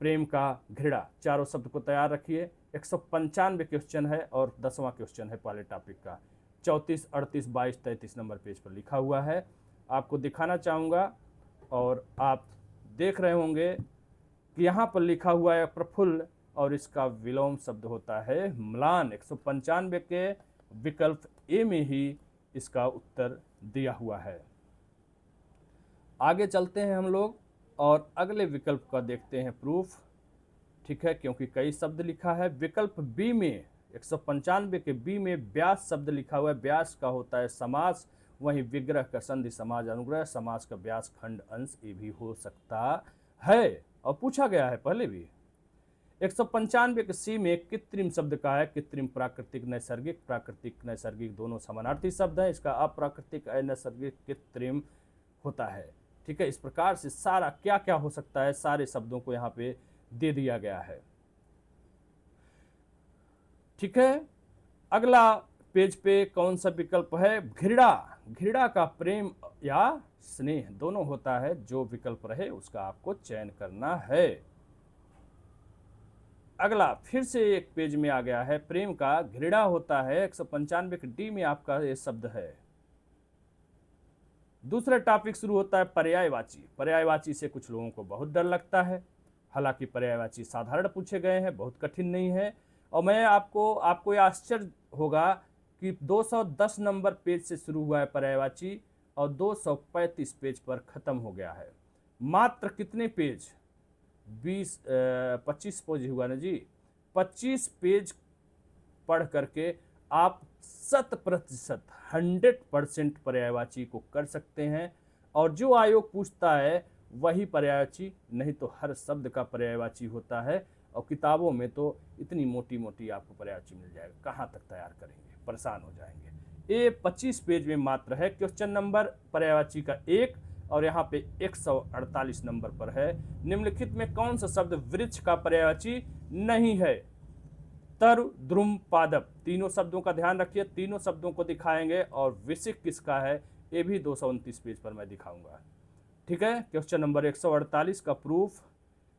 प्रेम का घृणा, चारों शब्द को तैयार रखिए। 195 क्वेश्चन है और 10वां क्वेश्चन है पहले टॉपिक का। 34, 38, 22, 33 नंबर पेज पर लिखा हुआ है, आपको दिखाना चाहूँगा और आप देख रहे होंगे कि यहाँ पर लिखा हुआ है प्रफुल्ल और इसका विलोम शब्द होता है म्लान। 195 के विकल्प ए में ही इसका उत्तर दिया हुआ है। आगे चलते हैं हम लोग और अगले विकल्प का देखते हैं प्रूफ। ठीक है, क्योंकि कई शब्द लिखा है। विकल्प बी में 195 के बी में व्यास शब्द लिखा हुआ है, व्यास का होता है समास, वहीं विग्रह का संधि समाज अनुग्रह, समास का व्यास खंड अंश ये भी हो सकता है और पूछा गया है पहले भी। 195 के सी में कृत्रिम शब्द का है, कृत्रिम प्राकृतिक नैसर्गिक, प्राकृतिक नैसर्गिक दोनों समानार्थी शब्द हैं, इसका अप्राकृतिक अनैसर्गिक कृत्रिम होता है। ठीक है, इस प्रकार से सारा क्या क्या हो सकता है सारे शब्दों को यहाँ पे दे दिया गया है। ठीक है, अगला पेज पे कौन सा विकल्प है, घृणा, घृणा का प्रेम या स्नेह दोनों होता है, जो विकल्प रहे उसका आपको चयन करना है। अगला फिर से एक पेज में आ गया है, प्रेम का घृणा होता है 195 के डी में आपका ये शब्द है। दूसरा टॉपिक शुरू होता है पर्यायवाची। पर्यायवाची से कुछ लोगों को बहुत डर लगता है, हालांकि पर्यायवाची साधारण पूछे गए हैं, बहुत कठिन नहीं है। और मैं आपको यह आश्चर्य होगा कि 210 नंबर पेज से शुरू हुआ है पर्यायवाची और 235 पेज पर खत्म हो गया है। मात्र कितने पेज, 25 पेज हुआ ना जी, 25 पेज पढ़ करके आप 100% पर्यायवाची को कर सकते हैं। और जो आयोग पूछता है वही पर्यायवाची, नहीं तो हर शब्द का पर्यायवाची होता है। और किताबों में तो इतनी मोटी मोटी आपको पर्यायवाची मिल जाएगा, कहाँ तक तैयार करेंगे, परेशान हो जाएंगे। ये 25 पेज में मात्र है। क्वेश्चन नंबर पर्यायवाची का 1 और यहाँ पे 148 नंबर पर है। निम्नलिखित में कौन सा शब्द वृक्ष का पर्यायवाची नहीं है, तरु, द्रुम, पादप, तीनों शब्दों का ध्यान रखिए, तीनों शब्दों को दिखाएंगे और विशिक किसका है ये भी 229 पेज पर मैं दिखाऊंगा। ठीक है, क्वेश्चन नंबर 148 का प्रूफ,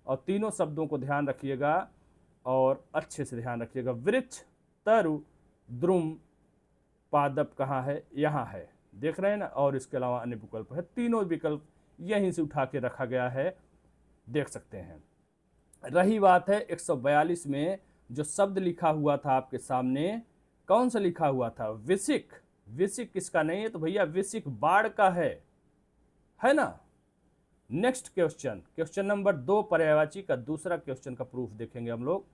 और तीनों शब्दों को ध्यान रखिएगा और अच्छे से ध्यान रखिएगा। वृक्ष, तरु, द्रुम, पादप कहाँ है, यहाँ है, देख रहे हैं ना। और इसके अलावा अन्य विकल्प है, तीनों विकल्प यहीं से उठा के रखा गया है, देख सकते हैं। रही बात है 142 में जो शब्द लिखा हुआ था आपके सामने, कौन सा लिखा हुआ था, विशिक। विशिक किसका नहीं है, तो भैया विशिक बाढ़ का है ना। नेक्स्ट क्वेश्चन, क्वेश्चन नंबर 2 पर्यायवाची का दूसरा क्वेश्चन का प्रूफ देखेंगे हम लोग।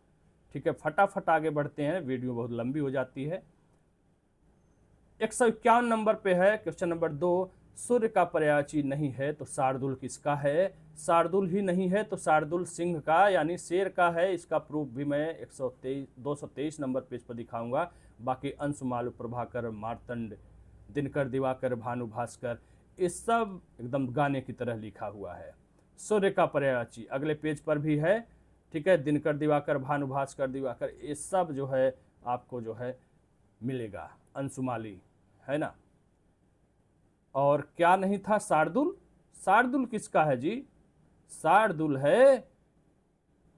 ठीक है, फटाफट आगे बढ़ते हैं, वीडियो बहुत लंबी हो जाती है। 151 नंबर पे है क्वेश्चन नंबर 2, सूर्य का पर्यायवाची नहीं है तो शार्दुल किसका है, शार्दुल ही नहीं है तो शार्दुल सिंह का यानी शेर का है। इसका प्रूफ भी मैं 223 नंबर पेज पर दिखाऊंगा। बाकी अंशुमालु, प्रभाकर, मार्तंड, दिनकर, दिवाकर, भानु, भास्कर, ये सब एकदम गाने की तरह लिखा हुआ है। सूर्य का पर्यायवाची अगले पेज पर भी है। ठीक है, दिनकर, दिवाकर, भानु, भास्कर, दिवाकर, ये सब जो है आपको जो है मिलेगा, अंशुमाली, है ना। और क्या नहीं था, शार्दुल, शार्दुल किसका है जी, शार्दुल है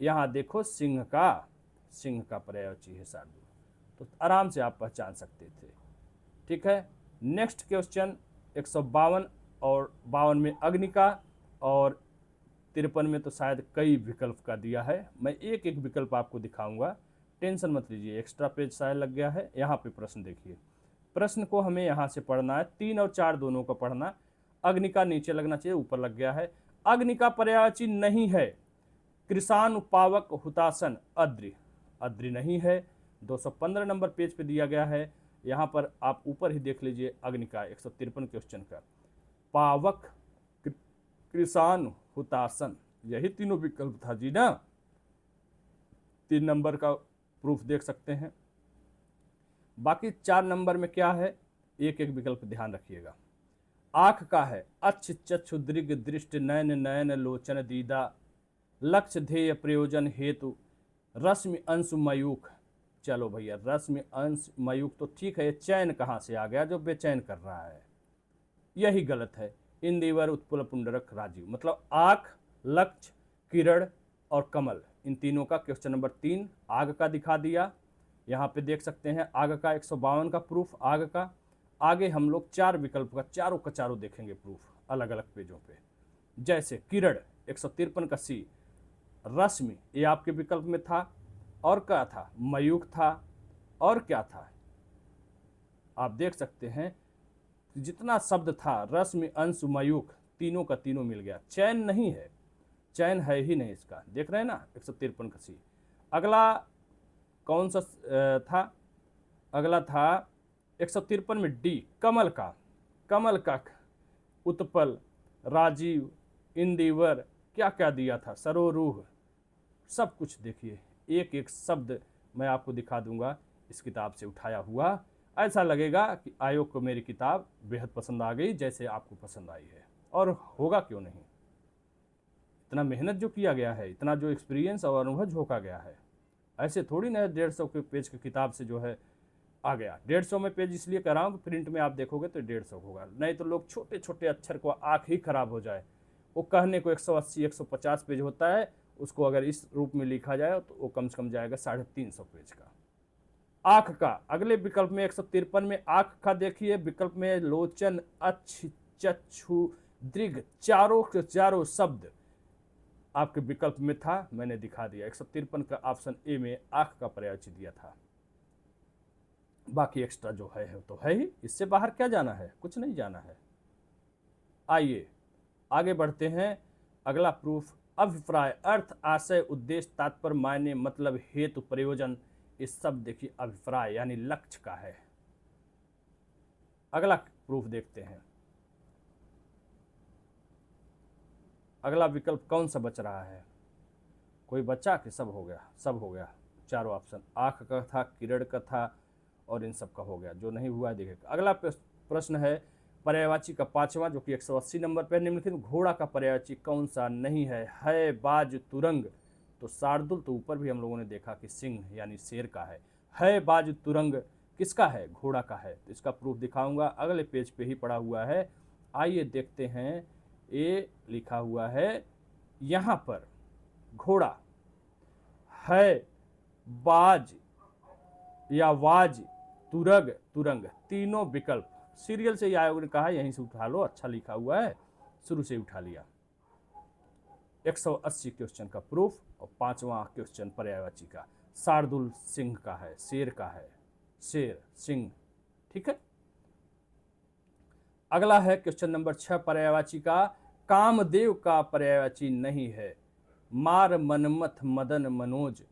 यहां देखो सिंह का पर्यायवाची है शार्दुल, तो आराम से आप पहचान सकते थे। ठीक है, नेक्स्ट क्वेश्चन 152 और 52 में अग्नि का, और 53 में तो शायद कई विकल्प का दिया है, मैं एक एक विकल्प आपको दिखाऊंगा। टेंशन मत लीजिए, एक्स्ट्रा पेज शायद लग गया है। यहाँ पे प्रश्न देखिए, प्रश्न को हमें यहाँ से पढ़ना है, 3 और 4 दोनों का पढ़ना। अग्नि का नीचे लगना चाहिए, ऊपर लग गया है। अग्नि का पर्यायवाची नहीं है कृषाण, पावक, हुतासन, अद्रि। अद्रि नहीं है, 215 नंबर पेज पे दिया गया है। यहाँ पर आप ऊपर ही देख लीजिए अग्नि का 153 क्वेश्चन का, पावक, कृषाण, हुतासन, यही तीनों विकल्प था जी ना। 3 नंबर का प्रूफ देख सकते हैं। बाकी 4 नंबर में क्या है, एक एक विकल्प ध्यान रखिएगा। आंख का है अच्छ, चक्षु, दृग, दृष्टि, नयन, नयन, लोचन, दीदा, लक्ष्य, ध्येय, प्रयोजन, हेतु, रश्मि, अंशु, मयूख। चलो भैया, रश्मि, अंश, मयूख तो ठीक है, चैन कहाँ से आ गया जो बेचैन कर रहा है, यही गलत है। इंदिवर, उत्पल, पुंडरक, राजीव, मतलब आंख, लक्ष्य, किरण और कमल, इन तीनों का क्वेश्चन नंबर 3 आग का दिखा दिया। यहाँ पे देख सकते हैं आग का 152 का प्रूफ आग का। आगे हम लोग 4 विकल्प का चारों देखेंगे प्रूफ अलग अलग पेजों पे। जैसे किरण 153 का सी, रश्मि ये आपके विकल्प में था, और क्या था, मयूख था, और क्या था, आप देख सकते हैं जितना शब्द था रश्मि, अंशु, मयूख, तीनों का तीनों मिल गया। चैन नहीं है, चैन है ही नहीं इसका, देख रहे हैं ना 153 का सी। अगला कौन सा था, अगला था 153 में डी, कमल का। कमल का उत्पल, राजीव, इंदिवर, क्या क्या दिया था, सरोरूह, सब कुछ देखिए, एक एक शब्द मैं आपको दिखा दूंगा इस किताब से उठाया हुआ। ऐसा लगेगा कि आयोग को मेरी किताब बेहद पसंद आ गई, जैसे आपको पसंद आई है, और होगा क्यों नहीं। इतना मेहनत जो किया गया है, इतना जो एक्सपीरियंस और अनुभव झोंका गया है, ऐसे थोड़ी ना 150 के पेज की किताब से जो है आ गया। 150 में पेज इसलिए कर रहा हूँ कि प्रिंट में आप देखोगे तो 150 होगा, नहीं तो लोग छोटे छोटे अक्षर को आँख ही खराब हो जाए। वो कहने को 180 150 पेज होता है, उसको अगर इस रूप में लिखा जाए तो वो कम से कम जाएगा 350 पेज का। आँख का अगले विकल्प में 153 में आँख का देखिए, विकल्प में लोचन, अच्छ, चक्षु, दृग, चारों के चारों शब्द आपके विकल्प में था, मैंने दिखा दिया। 153 का ऑप्शन ए में आँख का पर्यायवाची दिया था। बाकी एक्स्ट्रा जो है तो है ही, इससे बाहर क्या जाना है, कुछ नहीं जाना है। आइए आगे बढ़ते हैं। अगला प्रूफ, अभिप्राय, अर्थ, आशय, उद्देश्य, तात्पर्य, मायने, मतलब, हेतु, प्रयोजन, ये सब देखिए अभिप्राय यानी लक्ष्य का है। अगला प्रूफ देखते हैं, अगला विकल्प कौन सा बच रहा है, कोई बचा कि सब हो गया, सब हो गया। चारों ऑप्शन आँख का था, किरण का था, और इन सब का हो गया। जो नहीं हुआ है देखिए। अगला प्रश्न है पर्यायवाची का 5वां, जो कि 180 नंबर पर निम्नलिखित घोड़ा का पर्यायवाची कौन सा नहीं है, बाज, तुरंग। तो शार्दुल तो ऊपर भी हम लोगों ने देखा कि सिंह यानी शेर का है बाज, तुरंग किसका है, घोड़ा का है। तो इसका प्रूफ दिखाऊंगा, अगले पेज पे ही पड़ा हुआ है। आइए देखते हैं, ये लिखा हुआ है यहाँ पर, घोड़ा है बाज या वाज, तुरग, तुरंग, तीनों विकल्प सीरियल से आयोग ने कहा यहीं से उठा लो, अच्छा लिखा हुआ है, शुरू से उठा लिया। 180 क्वेश्चन का प्रूफ, और 5वां क्वेश्चन पर्यायवाची का शार्दुल सिंह का है, शेर का है, शेर, सिंह, ठीक है। अगला है क्वेश्चन नंबर 6 पर्यायवाची का, कामदेव का पर्यायवाची नहीं है, मार, मनमथ, मदन, मनोज,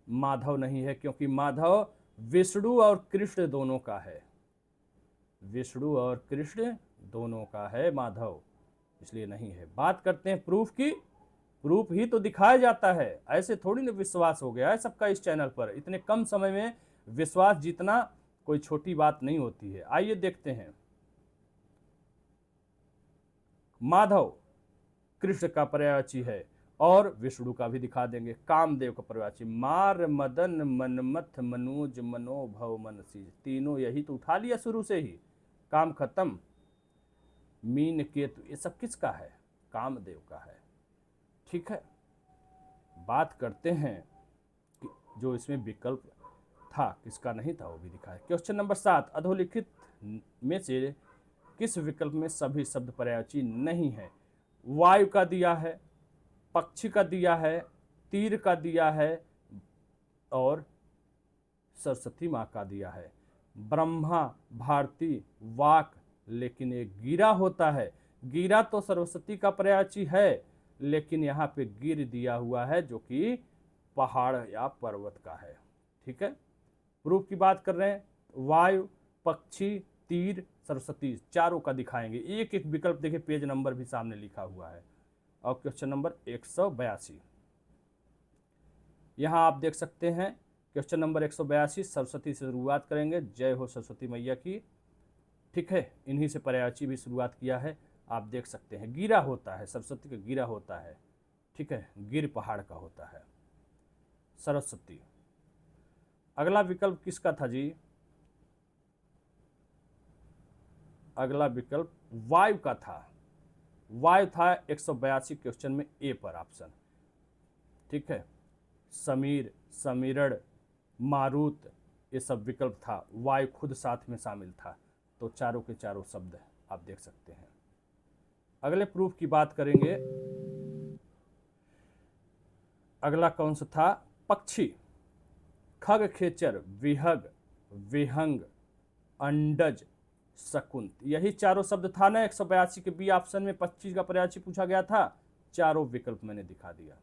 माधव नहीं है, क्योंकि माधव विष्णु और कृष्ण दोनों का है, विष्णु और कृष्ण दोनों का है माधव, इसलिए नहीं है। बात करते हैं प्रूफ की, प्रूफ ही तो दिखाया जाता है, ऐसे थोड़ी ना विश्वास हो गया है सबका इस चैनल पर। इतने कम समय में विश्वास जीतना कोई छोटी बात नहीं होती है। आइए देखते हैं, माधव कृष्ण का पर्यायवाची है, और विष्णु का भी दिखा देंगे। कामदेव का पर्यायवाची मार, मदन, मनमथ, मनोज, मनोभव, मनसीज, तीनों यही तो उठा लिया शुरू से ही, काम खत्म। मीन, केतु, ये सब किसका है, कामदेव का है, ठीक है। बात करते हैं कि जो इसमें विकल्प था किसका नहीं था, वो भी दिखाया। क्वेश्चन नंबर 7, अधोलिखित में से किस विकल्प में सभी शब्द पर्यायवाची नहीं है, वायु का दिया है, पक्षी का दिया है, तीर का दिया है, और सरस्वती माँ का दिया है। ब्रह्मा, भारती, वाक, लेकिन एक गिरा होता है। गिरा तो सरस्वती का पर्यायवाची है, लेकिन यहाँ पे गिर दिया हुआ है जो कि पहाड़ या पर्वत का है। ठीक है, प्रूफ की बात कर रहे हैं, वायु, पक्षी, तीर, सरस्वती, चारों का दिखाएंगे। एक एक विकल्प देखिए, पेज नंबर भी सामने लिखा हुआ है। और क्वेश्चन नंबर 182 यहां आप देख सकते हैं। क्वेश्चन नंबर 182 सरस्वती से शुरुआत करेंगे। जय हो सरस्वती मैया की। ठीक है, इन्हीं से पर्यायवाची भी शुरुआत किया है। आप देख सकते हैं गिरा होता है, सरस्वती का गिरा होता है। ठीक है, गिर पहाड़ का होता है सरस्वती। अगला विकल्प किसका था जी? अगला विकल्प वायु का था। वायु था 182 क्वेश्चन में ए पर ऑप्शन। ठीक है, समीर, समीरण, मारुत, ये सब विकल्प था। वायु खुद साथ में शामिल था। तो चारों के चारों शब्द आप देख सकते हैं। अगले प्रूफ की बात करेंगे। अगला कौन सा था? पक्षी। खग, खेचर, विहग, विहंग, अंडज, शकुंत, यही चारों शब्द था ना 182 के बी ऑप्शन में। 25 का पर्यायवाची पूछा गया था। चारों विकल्प मैंने दिखा दिया।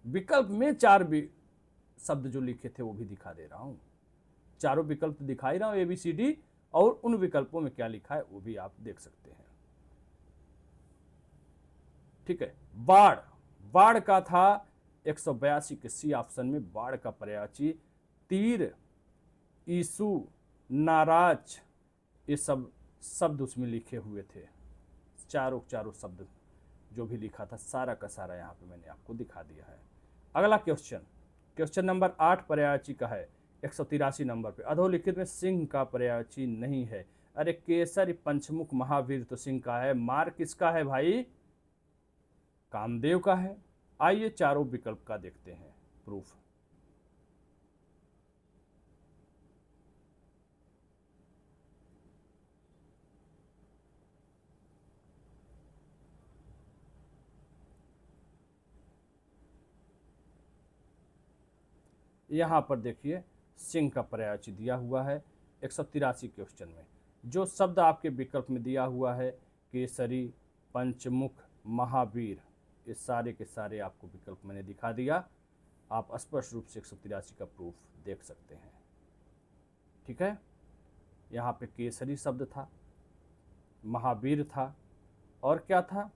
विकल्प में चार भी शब्द जो लिखे थे वो भी दिखा दे रहा हूं। चारों विकल्प दिखा ही रहा हूं, ABCD, और उन विकल्पों में क्या लिखा है वो भी आप देख सकते हैं। ठीक है, बाढ़। बाढ़ का था 182 के सी ऑप्शन में। बाढ़ का पर्यायवाची तीर, ईसु, नाराज, ये सब शब्द उसमें लिखे हुए थे। चारों चारों शब्द जो भी लिखा था सारा का सारा यहाँ पे मैंने आपको दिखा दिया है। अगला क्वेश्चन, क्वेश्चन नंबर 8 पर्यायवाची का है 183 नंबर पे। अधोलिखित में सिंह का पर्यायवाची नहीं है। अरे केसरी, पंचमुख, महावीर तो सिंह का है। मार किसका है भाई? कामदेव का है। आइए चारों विकल्प का देखते हैं प्रूफ। यहाँ पर देखिए सिंह का पर्यायवाची दिया हुआ है 183 क्वेश्चन में। जो शब्द आपके विकल्प में दिया हुआ है केसरी, पंचमुख, महावीर, ये सारे के सारे आपको विकल्प मैंने दिखा दिया। आप स्पष्ट रूप से 183 का प्रूफ देख सकते हैं। ठीक है, यहाँ पे केसरी शब्द था, महावीर था, और क्या था?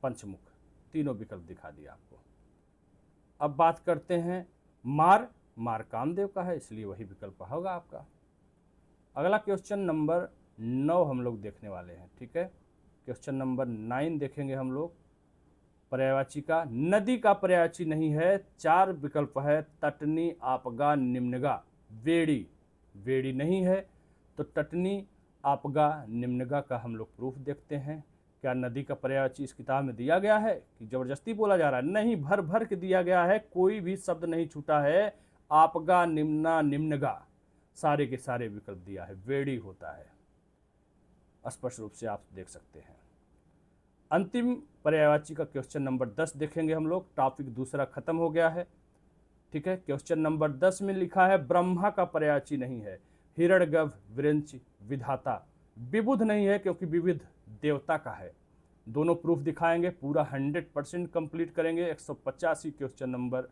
पंचमुख। तीनों विकल्प दिखा दिया आपको। अब बात करते हैं मार। मार कामदेव का है, इसलिए वही विकल्प होगा आपका। अगला क्वेश्चन नंबर 9 हम लोग देखने वाले हैं। ठीक है, क्वेश्चन नंबर 9 देखेंगे हम लोग। पर्यायवाची का नदी का पर्यायवाची नहीं है। 4 विकल्प है, तटनी, आपगा, निम्नगा, वेड़ी। वेड़ी नहीं है, तो तटनी, आपगा, निम्नगा का हम लोग प्रूफ देखते हैं। क्या नदी का पर्यायवाची इस किताब में दिया गया है कि जबरदस्ती बोला जा रहा है? नहीं, भर भर के दिया गया है, कोई भी शब्द नहीं छूटा है। आपगा, निम्ना, निम्नगा, सारे के सारे विकल्प दिया है। वेड़ी होता है, स्पष्ट रूप से आप देख सकते हैं। अंतिम पर्यायवाची का क्वेश्चन नंबर 10 देखेंगे हम लोग। टॉपिक दूसरा खत्म हो गया है। ठीक है, क्वेश्चन नंबर 10 में लिखा है ब्रह्मा का पर्यायवाची नहीं है। हिरण्यगर्भ, विरंच, विधाता। विबुध नहीं है क्योंकि विविध देवता का है। दोनों प्रूफ दिखाएंगे, पूरा 100% कंप्लीट करेंगे। 185 क्वेश्चन नंबर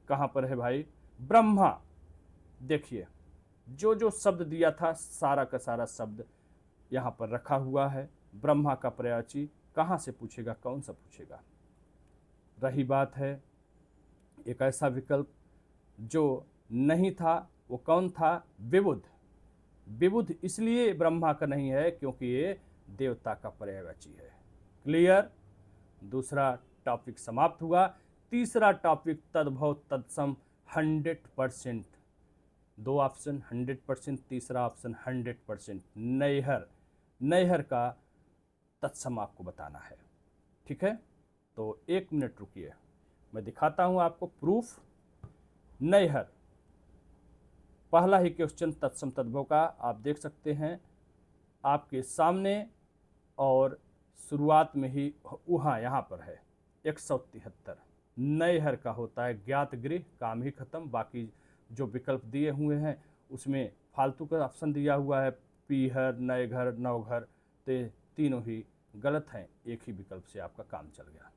कहाँ पर है भाई? ब्रह्मा। देखिए जो जो शब्द दिया था सारा का सारा शब्द यहाँ पर रखा हुआ है। ब्रह्मा का पर्यायवाची कहाँ से पूछेगा, कौन सा पूछेगा? रही बात है एक ऐसा विकल्प जो नहीं था, वो कौन था? विबुध। विबुध इसलिए ब्रह्मा का नहीं है क्योंकि ये देवता का पर्यायवाची है। क्लियर? दूसरा टॉपिक समाप्त हुआ। तीसरा टॉपिक तद्भव तत्सम 100%। 2 ऑप्शन 100%, तीसरा ऑप्शन 100%। नैहर। नैहर का तत्सम आपको बताना है। ठीक है, तो 1 मिनट रुकिए, मैं दिखाता हूं आपको प्रूफ। नैहर, पहला ही क्वेश्चन तत्सम तद्भव का आप देख सकते हैं आपके सामने, और शुरुआत में ही वहाँ यहाँ पर है 173। नए हर का होता है ज्ञात गृह, काम ही खत्म। बाकी जो विकल्प दिए हुए हैं उसमें फालतू का ऑप्शन दिया हुआ है, पीहर, नए घर, नवघर, तो तीनों ही गलत हैं। एक ही विकल्प से आपका काम चल गया।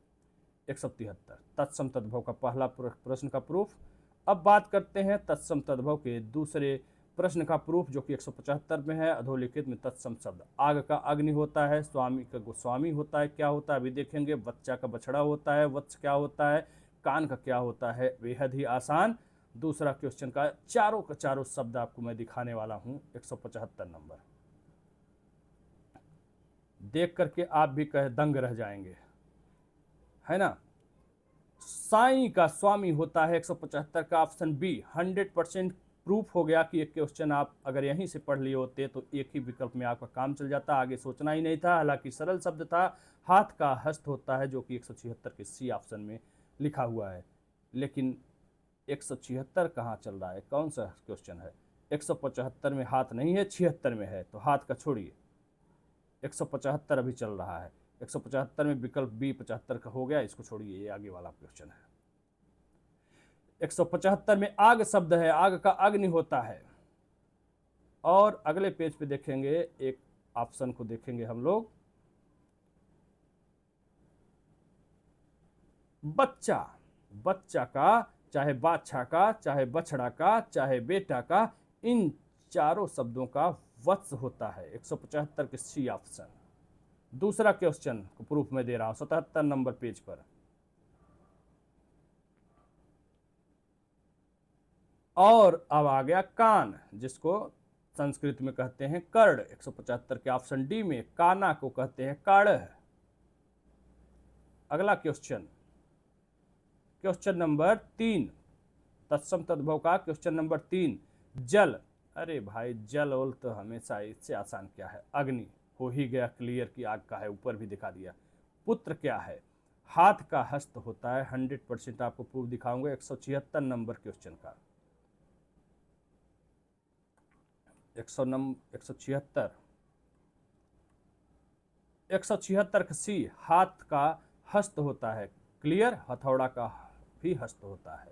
173 तत्सम तद्भव का पहला प्रश्न का प्रूफ। अब बात करते हैं तत्सम तद्भव के दूसरे प्रश्न का प्रूफ, जो कि 175 में है। अधोलिखित में तत्सम शब्द आग का अग्नि होता है, स्वामी का गोस्वामी होता है, क्या होता है अभी देखेंगे। बच्चा का बछड़ा होता है, वत्स क्या होता है, कान का क्या होता है। बेहद ही आसान दूसरा क्वेश्चन का चारों शब्द आपको मैं दिखाने वाला हूं। 175 नंबर देख करके आप भी कह दंग रह जाएंगे, है ना। साईं का स्वामी होता है 175 का ऑप्शन बी। 100% प्रूफ हो गया कि एक क्वेश्चन आप अगर यहीं से पढ़ लिए होते तो एक ही विकल्प में आपका काम चल जाता, आगे सोचना ही नहीं था। हालांकि सरल शब्द था, हाथ का हस्त होता है, जो कि 176 के सी ऑप्शन में लिखा हुआ है। लेकिन 176 कहाँ चल रहा है, कौन सा क्वेश्चन है। 175 में हाथ नहीं है, 76 में है, तो हाथ का छोड़िए। 175 अभी चल रहा है। 175 में विकल्प बी 75 का हो गया, इसको छोड़िए, ये आगे वाला क्वेश्चन है। 175 में आग शब्द है, आग का अग्नि होता है। और अगले पेज पे देखेंगे, एक ऑप्शन को देखेंगे हम लोग, बच्चा। बच्चा का, चाहे बादशाह का, चाहे बछड़ा का, चाहे बेटा का, इन चारों शब्दों का वत्स होता है। 175 के सी ऑप्शन। दूसरा क्वेश्चन को प्रूफ में दे रहा हूं 77 नंबर पेज पर। और अब आ गया कान, जिसको संस्कृत में कहते हैं कर्ण। 175 के ऑप्शन डी में काना को कहते हैं काढ़। अगला क्वेश्चन, क्वेश्चन नंबर 3, तत्सम तद्भव का क्वेश्चन नंबर 3, जल। अरे भाई जल ओल तो हमेशा इससे आसान क्या है, अग्नि हो ही गया क्लियर कि आग का है, ऊपर भी दिखा दिया। पुत्र क्या है, हाथ का हस्त होता है। 100% आपको प्रूफ दिखाऊंगा 176 नंबर क्वेश्चन का। 176 176 का सी, हाथ का हस्त होता है, क्लियर। हथौड़ा का भी हस्त होता है।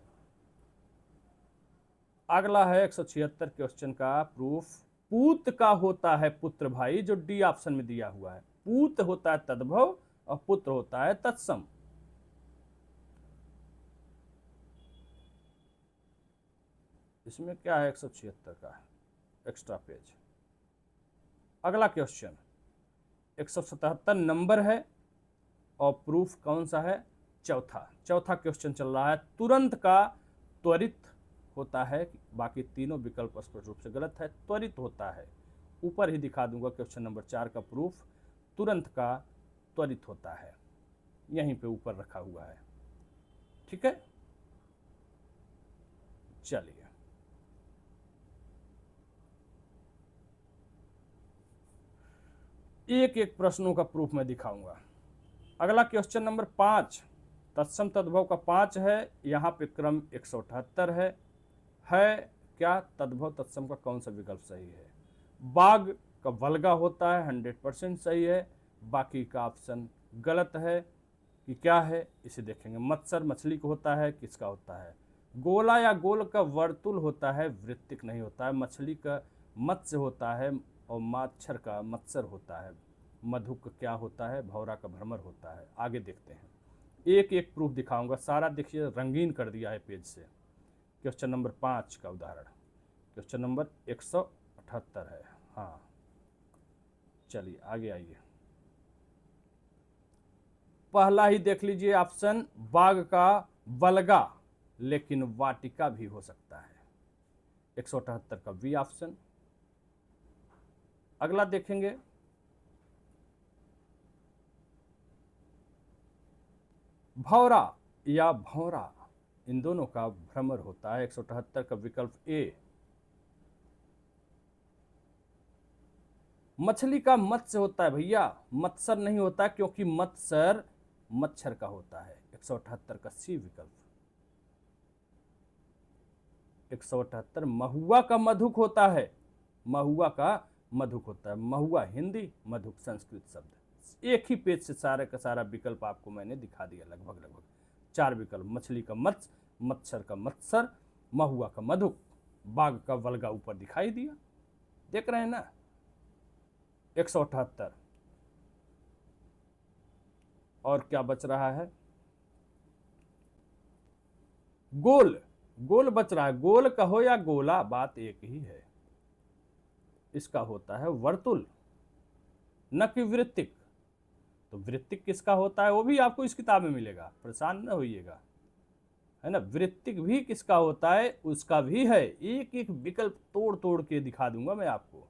अगला है 176 क्वेश्चन का प्रूफ, पूत का होता है पुत्र भाई, जो डी ऑप्शन में दिया हुआ है। पूत होता है तद्भव और पुत्र होता है तत्सम। इसमें क्या है 176 का एक्स्ट्रा पेज। अगला क्वेश्चन 177 नंबर है और प्रूफ कौन सा है, चौथा क्वेश्चन चल रहा है। तुरंत का त्वरित होता है, बाकी तीनों विकल्प स्पष्ट रूप से गलत है। त्वरित होता है, ऊपर ही दिखा दूंगा क्वेश्चन नंबर 4 का प्रूफ। तुरंत का त्वरित होता है, यहीं पे ऊपर रखा हुआ है, ठीक है। चलिए एक एक प्रश्नों का प्रूफ मैं दिखाऊंगा। अगला क्वेश्चन नंबर 5, तत्सम तद्भव का 5 है। यहाँ पे क्रम 178 है क्या तद्भव तत्सम का कौन सा विकल्प सही है। बाघ का वल्गा होता है, 100% सही है। बाकी का ऑप्शन गलत है कि क्या है, इसे देखेंगे। मत्सर मछली को होता है, किसका होता है। गोला या गोल का वर्तुल होता है, वृत्तिक नहीं होता है। मछली का मत्स्य होता है और मच्छर का मत्सर होता है। मधुक क्या होता है, भौरा का भ्रमर होता है। आगे देखते हैं, एक एक प्रूफ दिखाऊंगा, सारा देखिए रंगीन कर दिया है पेज से। क्वेश्चन नंबर 5 का उदाहरण क्वेश्चन नंबर 178 है। हाँ चलिए आगे आइए। पहला ही देख लीजिए ऑप्शन, बाघ का बलगा, लेकिन वाटिका भी हो सकता है। 178 का बी ऑप्शन। अगला देखेंगे, भौरा या भौरा, इन दोनों का भ्रमर होता है। 178 का विकल्प ए। मछली का मत्स्य होता है भैया, मत्सर नहीं होता, क्योंकि मत्सर मच्छर का होता है। 178 का सी विकल्प। 178 महुआ का मधुक होता है, महुआ का मधुक होता है। महुआ हिंदी, मधुक संस्कृत शब्द। एक ही पेज से सारे का सारा विकल्प आपको मैंने दिखा दिया लगभग। 4 विकल्प, मछली का मत्स्य, मच्छर का मत्सर, महुआ का मधुक, बाघ का वल्गा ऊपर दिखाई दिया। देख रहे हैं ना। 178। और क्या बच रहा है? गोल। गोल बच रहा है। गोल कहो या गोला, बात एक ही है। इसका होता है वर्तुल, न कि वृत्तिक। तो वृत्तिक किसका होता है वो भी आपको इस किताब में मिलेगा, परेशान न होइएगा, है ना। वृत्तिक भी किसका होता है उसका भी है। एक एक विकल्प तोड़ तोड़ के दिखा दूंगा मैं आपको।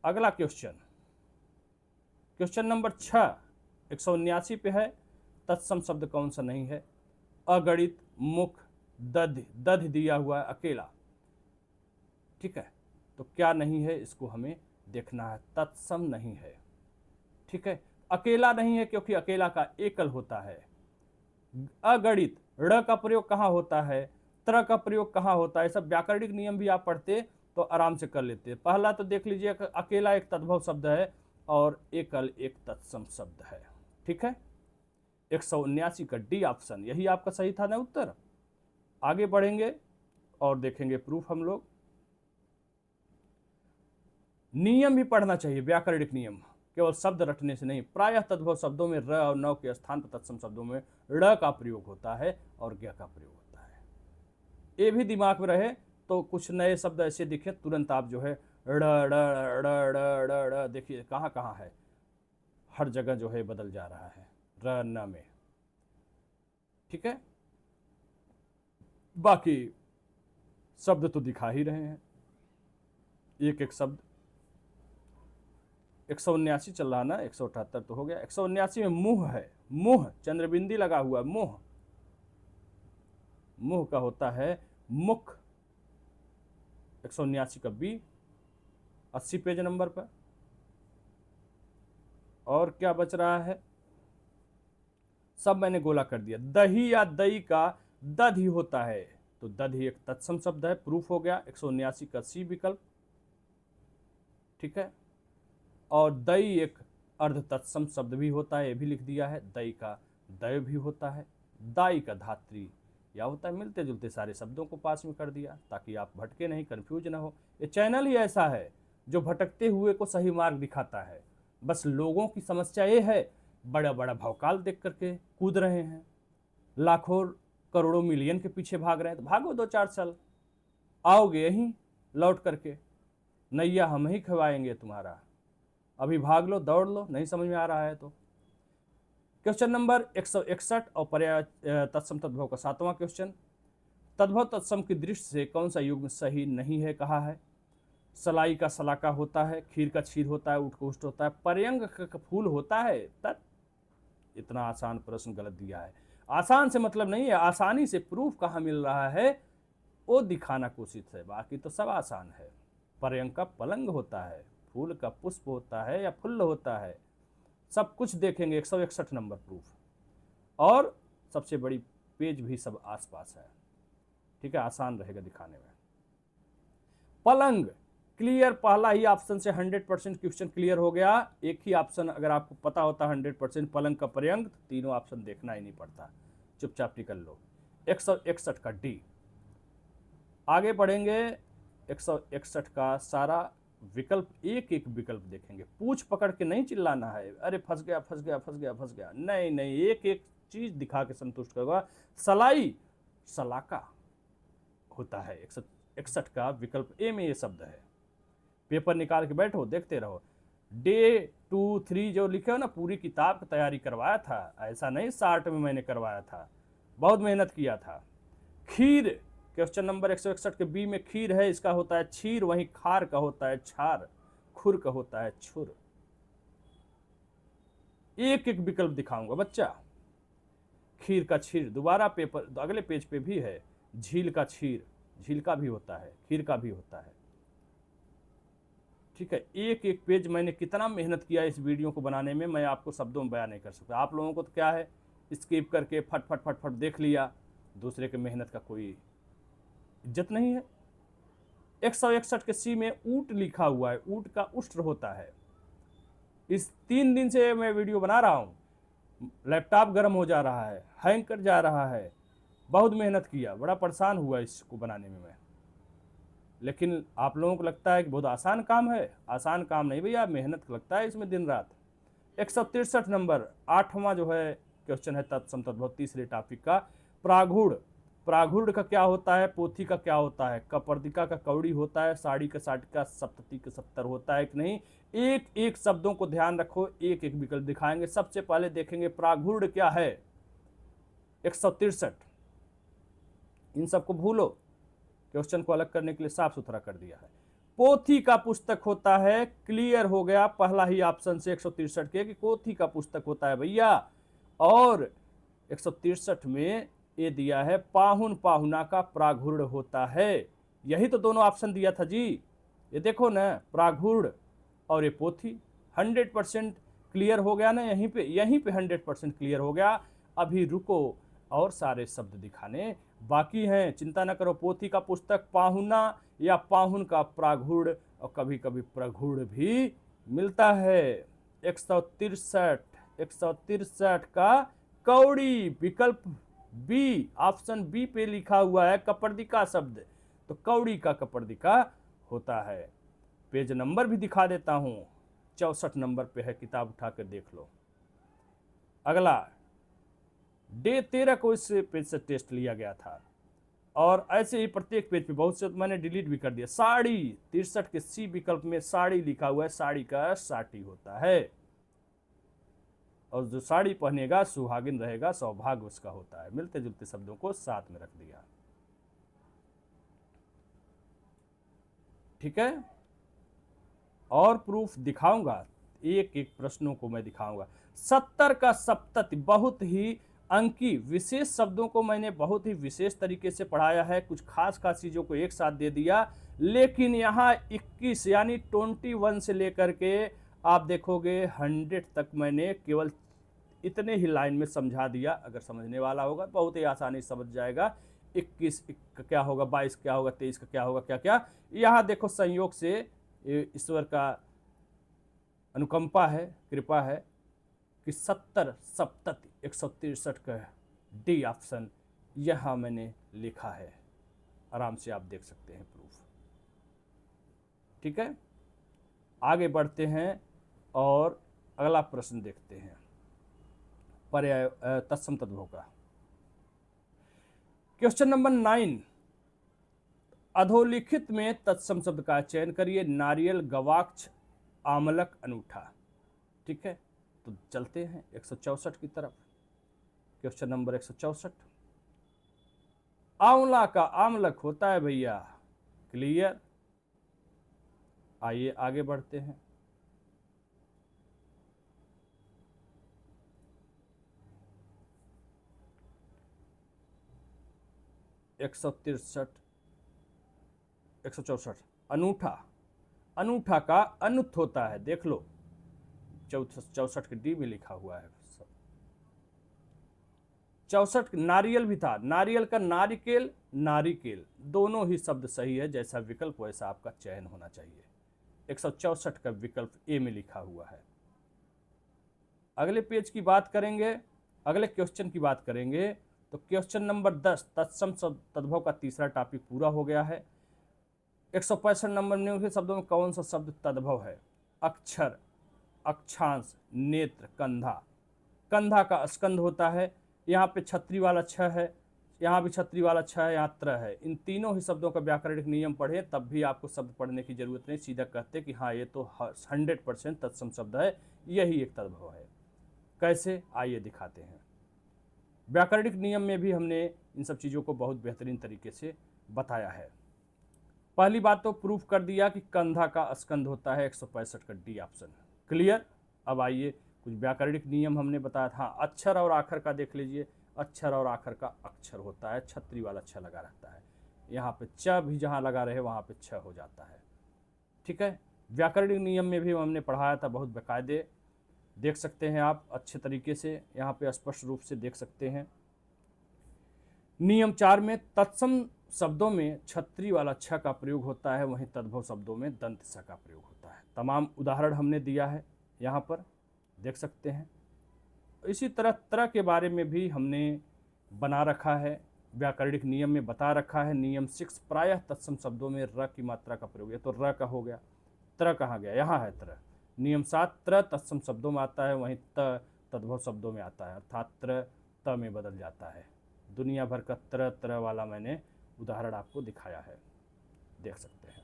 अगला क्वेश्चन, क्वेश्चन नंबर 6, 179 पे है। तत्सम शब्द कौन सा नहीं है? अगणित, मुख, दध, दध दिया हुआ है, अकेला। ठीक है, तो क्या नहीं है इसको हमें देखना है। तत्सम नहीं है। ठीक है, अकेला नहीं है क्योंकि अकेला का एकल होता है। अगणित, ड़ का प्रयोग कहाँ होता है, त्र का प्रयोग कहाँ होता है, सब व्याकरणिक नियम भी आप पढ़ते तो आराम से कर लेते। पहला तो देख लीजिए, अकेला एक तद्भव शब्द है और एकल एक तत्सम शब्द है। ठीक है, 179 का डी ऑप्शन यही आपका सही था ना उत्तर। आगे बढ़ेंगे और देखेंगे प्रूफ हम लोग। नियम भी पढ़ना चाहिए, व्याकरणिक नियम, केवल शब्द रटने से नहीं। प्रायः तद्भव शब्दों में र और न के स्थान पर तत्सम शब्दों में ड़ का प्रयोग होता है और ज्ञ का प्रयोग होता है। ये भी दिमाग में रहे तो कुछ नए शब्द ऐसे दिखे तुरंत आप जो है ड़ ड़ ड़ ड़ ड़ ड़, देखिए कहाँ कहाँ है, हर जगह जो है बदल जा रहा है र न में। ठीक है, बाकी शब्द तो दिखा ही रहे हैं, एक एक शब्द। 179 चल रहा ना, 178 तो हो गया। 179 में मुंह है। मुंह, चंद्रबिंदी लगा हुआ है, मुंह। मुंह का होता है मुख। 179 का बी, 80 पेज नंबर पर। और क्या बच रहा है? सब मैंने गोला कर दिया। दही या दही का दध ही होता है, तो दध ही एक तत्सम शब्द है, प्रूफ हो गया। 179 का सी विकल्प। ठीक है, और दई एक अर्ध तत्सम शब्द भी होता है, ये भी लिख दिया है। दई का दय भी होता है। दाई का धात्री या होता है। मिलते जुलते सारे शब्दों को पास में कर दिया ताकि आप भटके नहीं, कंफ्यूज ना हो। ये चैनल ही ऐसा है जो भटकते हुए को सही मार्ग दिखाता है। बस लोगों की समस्या ये है, बड़ा बड़ा भौकाल देख करके कूद रहे हैं, लाखों करोड़ों मिलियन के पीछे भाग रहे हैं। तो भागो 2-4 साल, आओगे यहीं लौट करके, नैया हम ही खवाएंगे तुम्हारा। अभी भाग लो, दौड़ लो, नहीं समझ में आ रहा है तो। क्वेश्चन नंबर 161 और पर्याय तत्सम तद्भव का 7वां क्वेश्चन। तद्भव तत्सम की दृष्टि से कौन सा युग्म सही नहीं है कहा है? सलाई का सलाका होता है, खीर का क्षीर होता है, ऊँट का उष्ट होता है, पर्यंग का फूल होता है। तत् इतना आसान प्रश्न गलत दिया है। आसान से मतलब नहीं है, आसानी से प्रूफ कहाँ मिल रहा है वो दिखाना कोशिश है, बाकी तो सब आसान है। पर्यंग का पलंग होता है, फूल का पुष्प होता है या फुल्ल होता है, सब कुछ देखेंगे। 161 नंबर प्रूफ, और सबसे बड़ी पेज भी सब आसपास है। ठीक है, आसान रहेगा दिखाने में। पलंग क्लियर, पहला ही ऑप्शन से 100% क्वेश्चन क्लियर हो गया। एक ही ऑप्शन अगर आपको पता होता 100% पलंग का पर्यंक, तो तीनों ऑप्शन देखना ही नहीं पड़ता, चुपचाप निकल लो। 161 का डी। आगे बढ़ेंगे, 161 का सारा विकल्प, एक एक विकल्प देखेंगे। पूछ पकड़ के नहीं चिल्लाना है, अरे फंस गया फंस गया फंस गया फंस गया, नहीं नहीं, एक एक चीज दिखा के संतुष्ट करूंगा। सलाई सलाका होता है। 161 का विकल्प ए में ये शब्द है। पेपर निकाल के बैठो, देखते रहो। डे 2-3 जो लिखे हो ना, पूरी किताब की तैयारी करवाया था, ऐसा नहीं शार्ट में मैंने करवाया था, बहुत मेहनत किया था। खीर, क्वेश्चन नंबर 161 के बी में खीर है, इसका होता है क्षीर, वहीं खार का होता है छार, खुर का होता है छुर। एक एक विकल्प दिखाऊंगा बच्चा। खीर का क्षीर दोबारा पेपर अगले पेज पे भी है। झील का क्षीर, झील का भी होता है, खीर का भी होता है। ठीक है, एक एक पेज मैंने कितना मेहनत किया इस वीडियो को बनाने में, मैं आपको शब्दों में बयान नहीं कर सकता। आप लोगों को तो क्या है, स्किप करके फट फट फट फट देख लिया, दूसरे के मेहनत का कोई इज्जत नहीं है। 161 के सी में ऊंट लिखा हुआ है, ऊंट का उष्ट्र होता है। इस 3 दिन से मैं वीडियो बना रहा हूं, लैपटॉप गर्म हो जा रहा है, हैंग कर जा रहा है, बहुत मेहनत किया, बड़ा परेशान हुआ इसको बनाने में मैं। लेकिन आप लोगों को लगता है कि बहुत आसान काम है, आसान काम नहीं भैया, मेहनत लगता है इसमें दिन रात। 163 नंबर 8वां जो है क्वेश्चन है तत्सम तद्भव, तीसरे टॉपिक का। प्रागुड़, प्रागुड़ का क्या होता है, पोथी का क्या होता है, कपर्दिका का कौड़ी होता है, साड़ी का साटिका, सप्तती का सत्तर होता है कि नहीं। एक एक शब्दों को ध्यान रखो, एक एक विकल्प दिखाएंगे। सबसे पहले देखेंगे प्रागुड़ क्या है, 163, इन सबको भूलो, क्वेश्चन को अलग करने के लिए साफ सुथरा कर दिया है। पोथी का पुस्तक होता है, क्लियर हो गया पहला ही ऑप्शन से 163 के कि पोथी का पुस्तक होता है भैया। और 163 में ये दिया है पाहुन पाहुना का प्रागुड़ होता है, यही तो दोनों ऑप्शन दिया था जी। ये देखो ना, प्रागुड़ और ये पोथी, 100% क्लियर हो गया ना, यहीं पे 100% क्लियर हो गया। अभी रुको और सारे शब्द दिखाने बाकी हैं, चिंता न करो। पोथी का पुस्तक, पाहुना या पाहुन का प्रागुड़, और कभी कभी प्रगुड़ भी मिलता है। 163 का कौड़ी, विकल्प बी, ऑप्शन बी पे लिखा हुआ है कपर्दिका शब्द, तो कौड़ी का कपर्दिका होता है। पेज नंबर भी दिखा देता हूं, 64 नंबर पे है, किताब उठाकर देख लो। अगला डे 13 को इस पेज से टेस्ट लिया गया था, और ऐसे ही प्रत्येक पेज पे बहुत से मैंने डिलीट भी कर दिया। साड़ी, 63 के सी विकल्प में साड़ी लिखा हुआ है, साड़ी का साटी होता है, और जो साड़ी पहनेगा सुहागिन रहेगा, सौभाग्य उसका होता है। मिलते जुलते शब्दों को साथ में रख दिया, ठीक है। और प्रूफ दिखाऊंगा, एक एक प्रश्नों को मैं दिखाऊंगा। 70 का सप्तति, बहुत ही अंकी विशेष शब्दों को मैंने बहुत ही विशेष तरीके से पढ़ाया है, कुछ खास खास चीज़ों को एक साथ दे दिया। लेकिन यहाँ 21 यानी 21 से लेकर के आप देखोगे 100 तक मैंने केवल इतने ही लाइन में समझा दिया। अगर समझने वाला होगा बहुत ही आसानी से समझ जाएगा। 21 का क्या होगा, 22 क्या होगा, 23 का क्या होगा, क्या क्या। यहाँ देखो संयोग से ईश्वर का अनुकंपा है, कृपा है कि 70 सप्तति 163 का डी ऑप्शन यहां मैंने लिखा है। आराम से आप देख सकते हैं प्रूफ, ठीक है। आगे बढ़ते हैं और अगला प्रश्न देखते हैं, पर्याय तत्सम तद्भव का। क्वेश्चन नंबर 9, अधोलिखित में तत्सम शब्द का चयन करिए। नारियल, गवाक्ष, आमलक, अनूठा, ठीक है। तो चलते हैं 164 की तरफ। क्वेश्चन नंबर 164, आंवला का आमलक होता है भैया, क्लियर। आइए आगे बढ़ते हैं। एक सौ 164, अनूठा, अनूठा का अनुत होता है, देख लो 64 के डी में लिखा हुआ है। 64 नारियल भी था, नारियल का नारिकेल, नारिकेल, दोनों ही शब्द सही है, जैसा विकल्प वैसा आपका चयन होना चाहिए। 164 का विकल्प ए में लिखा हुआ है। अगले पेज की बात करेंगे, अगले क्वेश्चन की बात करेंगे, तो क्वेश्चन नंबर 10, तत्सम तद्भव का तीसरा टॉपिक पूरा हो गया है। 165 नंबर में शब्दों में कौन सा शब्द तद्भव है? अक्षर, अक्षांश, नेत्र, कंधा। कंधा का स्कंध होता है, यहाँ पे छत्री वाला छ है, यहाँ भी छत्री वाला छ है, यहाँ त्र है। इन तीनों ही शब्दों का व्याकरणिक नियम पढ़े, तब भी आपको शब्द पढ़ने की जरूरत नहीं, सीधा कहते कि हाँ ये तो 100% तत्सम शब्द है, यही एक तद्भव है। कैसे, आइए दिखाते हैं। व्याकरणिक नियम में भी हमने इन सब चीज़ों को बहुत बेहतरीन तरीके से बताया है। पहली बात तो प्रूफ कर दिया कि कंधा का स्कंध होता है, 165 का डी ऑप्शन, क्लियर। अब आइए कुछ व्याकरणिक नियम हमने बताया था। अक्षर और आखर का देख लीजिए, अक्षर और आखर का अक्षर होता है, छत्री वाला छ लगा रहता है, यहाँ पे च भी जहाँ लगा रहे वहाँ पे छ हो जाता है, ठीक है। व्याकरणिक नियम में भी हमने पढ़ाया था बहुत बेकायदे, देख सकते हैं आप अच्छे तरीके से, यहाँ पे स्पष्ट रूप से देख सकते हैं। नियम 4 में तत्सम शब्दों में छत्री वाला छ का प्रयोग होता है, वहीं तद्भव शब्दों में दंत स का प्रयोग होता है। तमाम उदाहरण हमने दिया है, यहाँ पर देख सकते हैं। इसी तरह तरह के बारे में भी हमने बना रखा है, व्याकरणिक नियम में बता रखा है। नियम 6 प्रायः तत्सम शब्दों में र की मात्रा का प्रयोग है, तो र का हो गया, त्र कहाँ गया, यहाँ है त्र। नियम 7 त्र तत्सम शब्दों में आता है, वहीं त तद्भव शब्दों में आता है, अर्थात त्र त में बदल जाता है। दुनिया भर का त्र त्र वाला मैंने उदाहरण आपको दिखाया है, देख सकते हैं।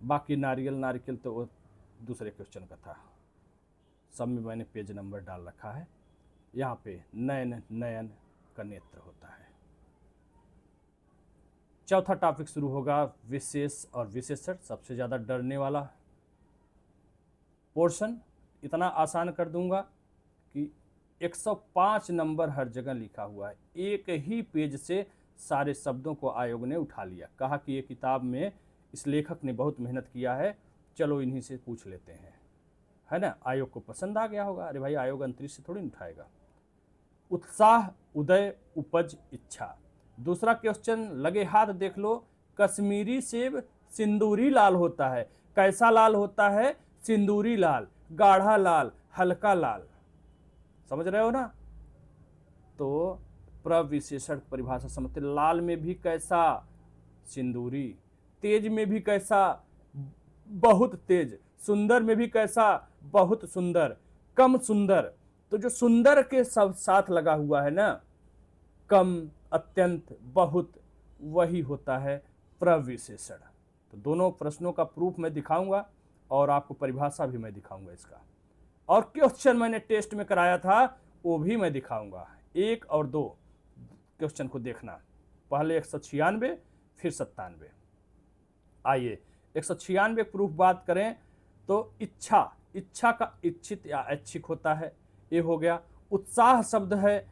बाकी नारियल नारियल तो वो दूसरे क्वेश्चन का था, सब में मैंने पेज नंबर डाल रखा है। यहाँ पे नयन नयन का नेत्र होता है। चौथा टॉपिक शुरू होगा विशेष और विशेषण, सबसे ज़्यादा डरने वाला पोर्शन। इतना आसान कर दूंगा कि 105 नंबर हर जगह लिखा हुआ है, एक ही पेज से सारे शब्दों को आयोग ने उठा लिया। कहा कि ये किताब में इस लेखक ने बहुत मेहनत किया है, चलो इन्हीं से पूछ लेते हैं, है ना। आयोग को पसंद आ गया होगा, अरे भाई आयोग अंतरिक्ष से थोड़ी न उठाएगा। उत्साह, उदय, उपज, इच्छा। दूसरा क्वेश्चन लगे हाथ देख लो, कश्मीरी सेब सिंदूरी लाल होता है, कैसा लाल होता है? सिंदूरी लाल, गाढ़ा लाल, हल्का लाल, समझ रहे हो ना। तो प्रविशेषण परिभाषा समझते, लाल में भी कैसा? सिंदूरी। तेज में भी कैसा? बहुत तेज। सुंदर में भी कैसा? बहुत सुंदर। कम सुंदर, तो जो सुंदर के सब साथ लगा हुआ है ना, कम, अत्यंत, बहुत, वही होता है प्रविशेषण। तो दोनों प्रश्नों का प्रूफ मैं दिखाऊंगा और आपको परिभाषा भी मैं दिखाऊंगा इसका, और क्वेश्चन मैंने टेस्ट में कराया था वो भी मैं दिखाऊंगा। 1 और 2 क्वेश्चन को देखना, पहले 196 फिर 97। आइए 196 प्रूफ बात करें तो इच्छा, इच्छा का इच्छित या ऐच्छिक होता है, ये हो गया। उत्साह शब्द है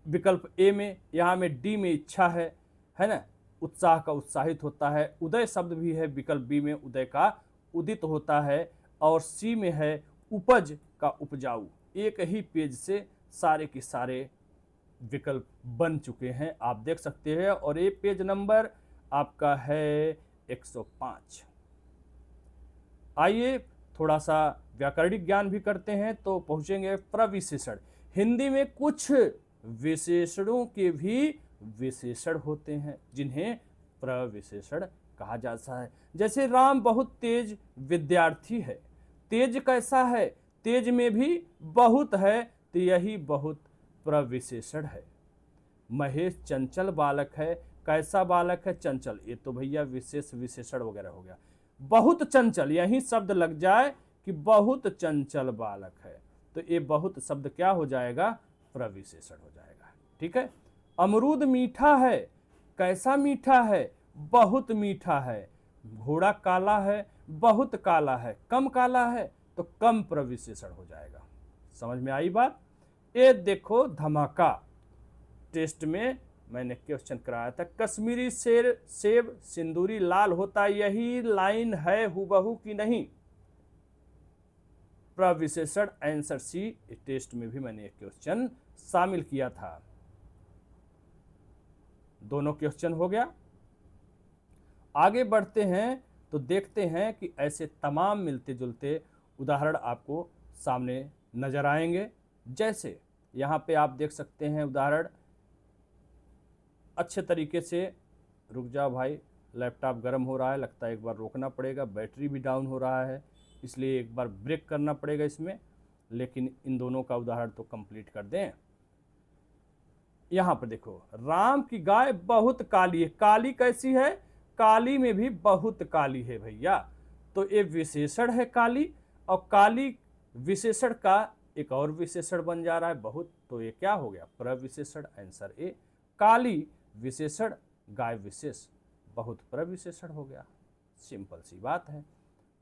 विकल्प ए में, यहाँ में डी में इच्छा है ना, उत्साह का उत्साहित होता है। उदय शब्द भी है विकल्प बी में, उदय का उदित होता है। और सी में है उपज का उपजाऊ। एक ही पेज से सारे के सारे विकल्प बन चुके हैं, आप देख सकते हैं। और ये पेज नंबर आपका है 105। आइए थोड़ा सा व्याकरणिक ज्ञान भी करते हैं, तो पहुंचेंगे प्रविशेषण। हिंदी में कुछ विशेषणों के भी विशेषण होते हैं जिन्हें प्रविशेषण कहा जाता है। जैसे राम बहुत तेज विद्यार्थी है, तेज कैसा है? तेज में भी बहुत है, तो यही बहुत प्रविशेषण है। महेश चंचल बालक है, कैसा बालक है? चंचल, ये तो भैया विशेष विशेषण वगैरह हो गया। बहुत चंचल, यही शब्द लग जाए कि बहुत चंचल बालक है, तो ये बहुत शब्द क्या हो जाएगा? प्रविशेषण हो जाएगा, ठीक है। अमरूद मीठा है, कैसा मीठा है? बहुत मीठा है। घोड़ा काला है, बहुत काला है, कम काला है, तो कम प्रविशेषण हो जाएगा। समझ में आई बात। ये देखो धमाका, टेस्ट में मैंने क्वेश्चन कराया था, कश्मीरी सेब सिंदूरी लाल होता, यही लाइन है हुबहू की नहीं? प्रविशेषण आंसर सी। टेस्ट में भी मैंने एक क्वेश्चन शामिल किया था। दोनों क्वेश्चन हो गया। आगे बढ़ते हैं तो देखते हैं कि ऐसे तमाम मिलते जुलते उदाहरण आपको सामने नजर आएंगे। जैसे यहाँ पे आप देख सकते हैं उदाहरण अच्छे तरीके से। रुक जाओ भाई, लैपटॉप गर्म हो रहा है, लगता है एक बार रोकना पड़ेगा, बैटरी भी डाउन हो रहा है, इसलिए एक बार ब्रेक करना पड़ेगा इसमें। लेकिन इन दोनों का उदाहरण तो कंप्लीट कर दें। यहाँ पर देखो, राम की गाय बहुत काली है, काली कैसी है? काली में भी बहुत काली है भैया, तो ये विशेषण है काली, और काली विशेषण का एक और विशेषण बन जा रहा है बहुत, तो ये क्या हो गया? प्रविशेषण, आंसर ए। काली विशेषण, गाय विशेष, बहुत प्रविशेषण हो गया। सिंपल सी बात है।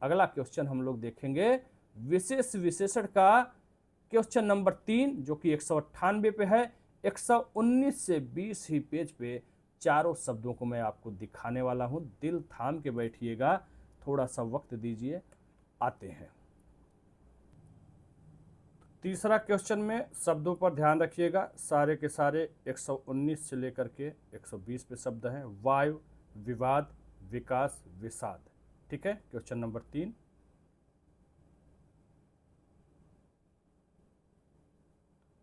अगला क्वेश्चन हम लोग देखेंगे विशेष विशेषण का, क्वेश्चन नंबर 3 जो कि 198 पे है। 119 से 20 ही पेज पे चारों शब्दों को मैं आपको दिखाने वाला हूं, दिल थाम के बैठिएगा, थोड़ा सा वक्त दीजिए, आते हैं। तीसरा क्वेश्चन में शब्दों पर ध्यान रखिएगा, सारे के सारे 119 से लेकर के 120 पे शब्द हैं। वायु, विवाद, विकास, विषाद, ठीक है। क्वेश्चन नंबर 3,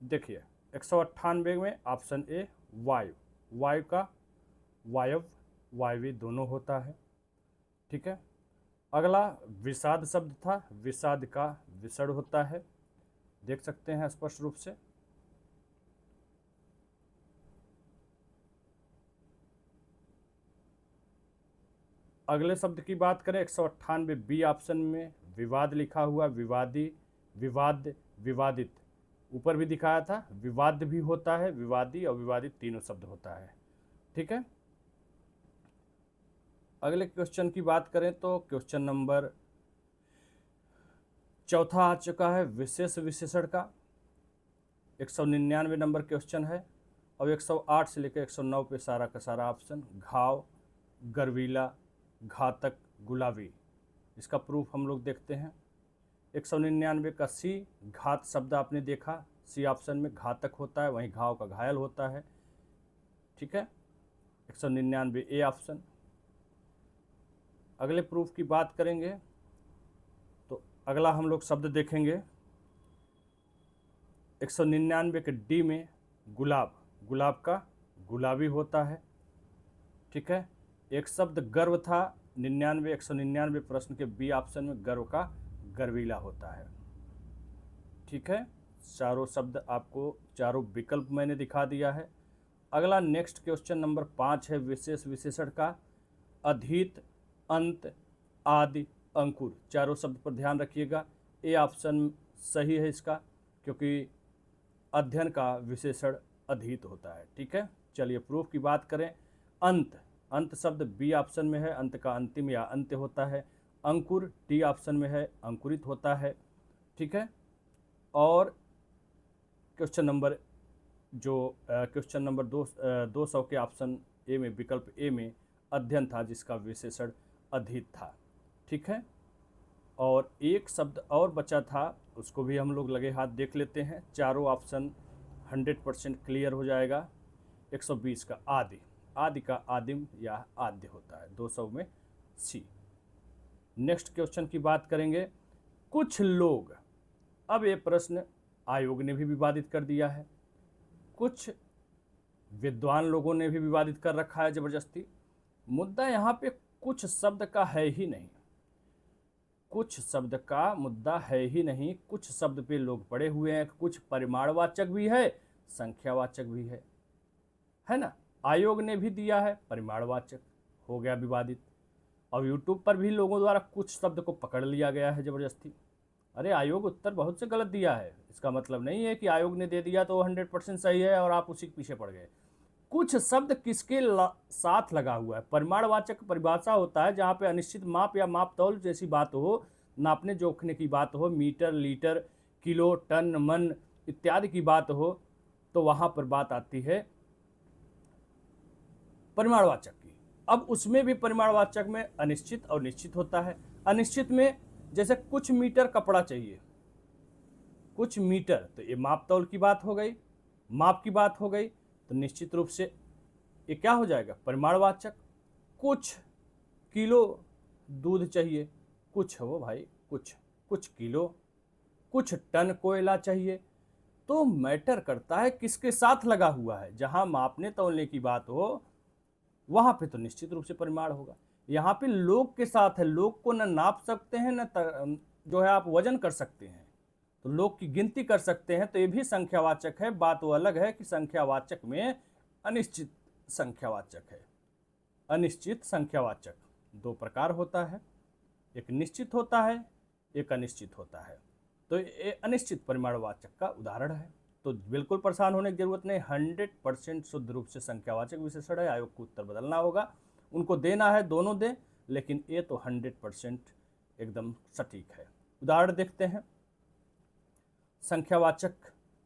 देखिए 198 में ऑप्शन ए वायु, वायु का वायव, वायवी दोनों होता है। ठीक है। अगला विषाद शब्द था, विषाद का विसर्ग होता है, देख सकते हैं स्पष्ट रूप से। अगले शब्द की बात करें 198 बी ऑप्शन में विवाद लिखा हुआ, विवादी, विवाद, विवादित, ऊपर भी दिखाया था, विवाद भी होता है, विवादी और विवादित तीनों शब्द होता है। ठीक है। अगले क्वेश्चन की बात करें तो क्वेश्चन नंबर चौथा आ चुका है विशेष विशेषण का, 199 नंबर क्वेश्चन है और 108 से लेकर 109 पे सारा का सारा ऑप्शन घाव, गर्वीला, घातक, गुलाबी, इसका प्रूफ हम लोग देखते हैं। 199 का सी, घात शब्द आपने देखा, सी ऑप्शन में घातक होता है, वहीं घाव का घायल होता है। ठीक है। 199 ए ऑप्शन। अगले प्रूफ की बात करेंगे तो अगला हम लोग शब्द देखेंगे 199 के डी में गुलाब, गुलाब का गुलाबी होता है। ठीक है। एक शब्द गर्व था 199 प्रश्न के बी ऑप्शन में, गर्व का गर्वीला होता है। ठीक है। चारों शब्द आपको, चारों विकल्प मैंने दिखा दिया है। अगला नेक्स्ट क्वेश्चन नंबर 5 है विशेष विशेषण का, अधीत, अंत, आदि, अंकुर, चारों शब्द पर ध्यान रखिएगा। ए ऑप्शन सही है इसका, क्योंकि अध्ययन का विशेषण अधीत होता है। ठीक है। चलिए प्रूफ की बात करें, अंत, अंत शब्द बी ऑप्शन में है, अंत का अंतिम या अंत्य होता है। अंकुर डी ऑप्शन में है, अंकुरित होता है। ठीक है। और क्वेश्चन नंबर क्वेश्चन नंबर 200 के ऑप्शन ए में, विकल्प ए में अध्ययन था जिसका विशेषण अधीत था। ठीक है। और एक शब्द और बचा था, उसको भी हम लोग लगे हाथ देख लेते हैं, चारों ऑप्शन 100% क्लियर हो जाएगा। 120 का आदि, आदि का आदिम या आद्य होता है, 200 में सी। नेक्स्ट क्वेश्चन की बात करेंगे, कुछ लोग, अब ये प्रश्न आयोग ने भी विवादित कर दिया है, कुछ विद्वान लोगों ने भी विवादित कर रखा है जबरदस्ती। मुद्दा यहाँ पे कुछ शब्द का है ही नहीं, कुछ शब्द का मुद्दा है ही नहीं, कुछ शब्द पे लोग पड़े हुए हैं, कुछ परिमाणवाचक भी है, संख्यावाचक भी है ना। आयोग ने भी दिया है परिमाणवाचक, हो गया विवादित। और यूट्यूब पर भी लोगों द्वारा कुछ शब्द को पकड़ लिया गया है जबरदस्ती। अरे आयोग उत्तर बहुत से गलत दिया है, इसका मतलब नहीं है कि आयोग ने दे दिया तो 100% सही है और आप उसी के पीछे पड़ गए। कुछ शब्द किसके साथ लगा हुआ है, परिमाणवाचक परिभाषा होता है जहाँ पे अनिश्चित माप या मापतौल जैसी बात हो, नापने जोखने की बात हो, मीटर, लीटर, किलो, टन, मन इत्यादि की बात हो, तो वहाँ पर बात आती है परिमाणवाचक की। अब उसमें भी परिमाणवाचक में अनिश्चित और निश्चित होता है। अनिश्चित में जैसे कुछ मीटर कपड़ा चाहिए, कुछ मीटर, तो ये मापतौल की बात हो गई, माप की बात हो गई, तो निश्चित रूप से ये क्या हो जाएगा, परिमाणवाचक। कुछ किलो दूध चाहिए, कुछ हो भाई, कुछ किलो, कुछ टन कोयला चाहिए, तो मैटर करता है किसके साथ लगा हुआ है। जहां मापने तौलने की बात हो वहां पे तो निश्चित रूप से परिमाण होगा। यहाँ पे लोग के साथ है, लोग को न नाप सकते हैं न जो है आप वजन कर सकते हैं, तो लोग की गिनती कर सकते हैं, तो ये भी संख्यावाचक है। बात वो अलग है कि संख्यावाचक में अनिश्चित संख्यावाचक है। अनिश्चित संख्यावाचक दो प्रकार होता है, एक निश्चित होता है, एक अनिश्चित होता है। तो ये अनिश्चित परिमाणवाचक का उदाहरण है। तो बिल्कुल परेशान होने की जरूरत नहीं, 100% शुद्ध रूप से संख्यावाचक विशेषण है। आयोग को उत्तर बदलना होगा, उनको देना है, दोनों दें, लेकिन ये तो 100% एकदम सटीक है। उदाहरण देखते हैं। संख्यावाचक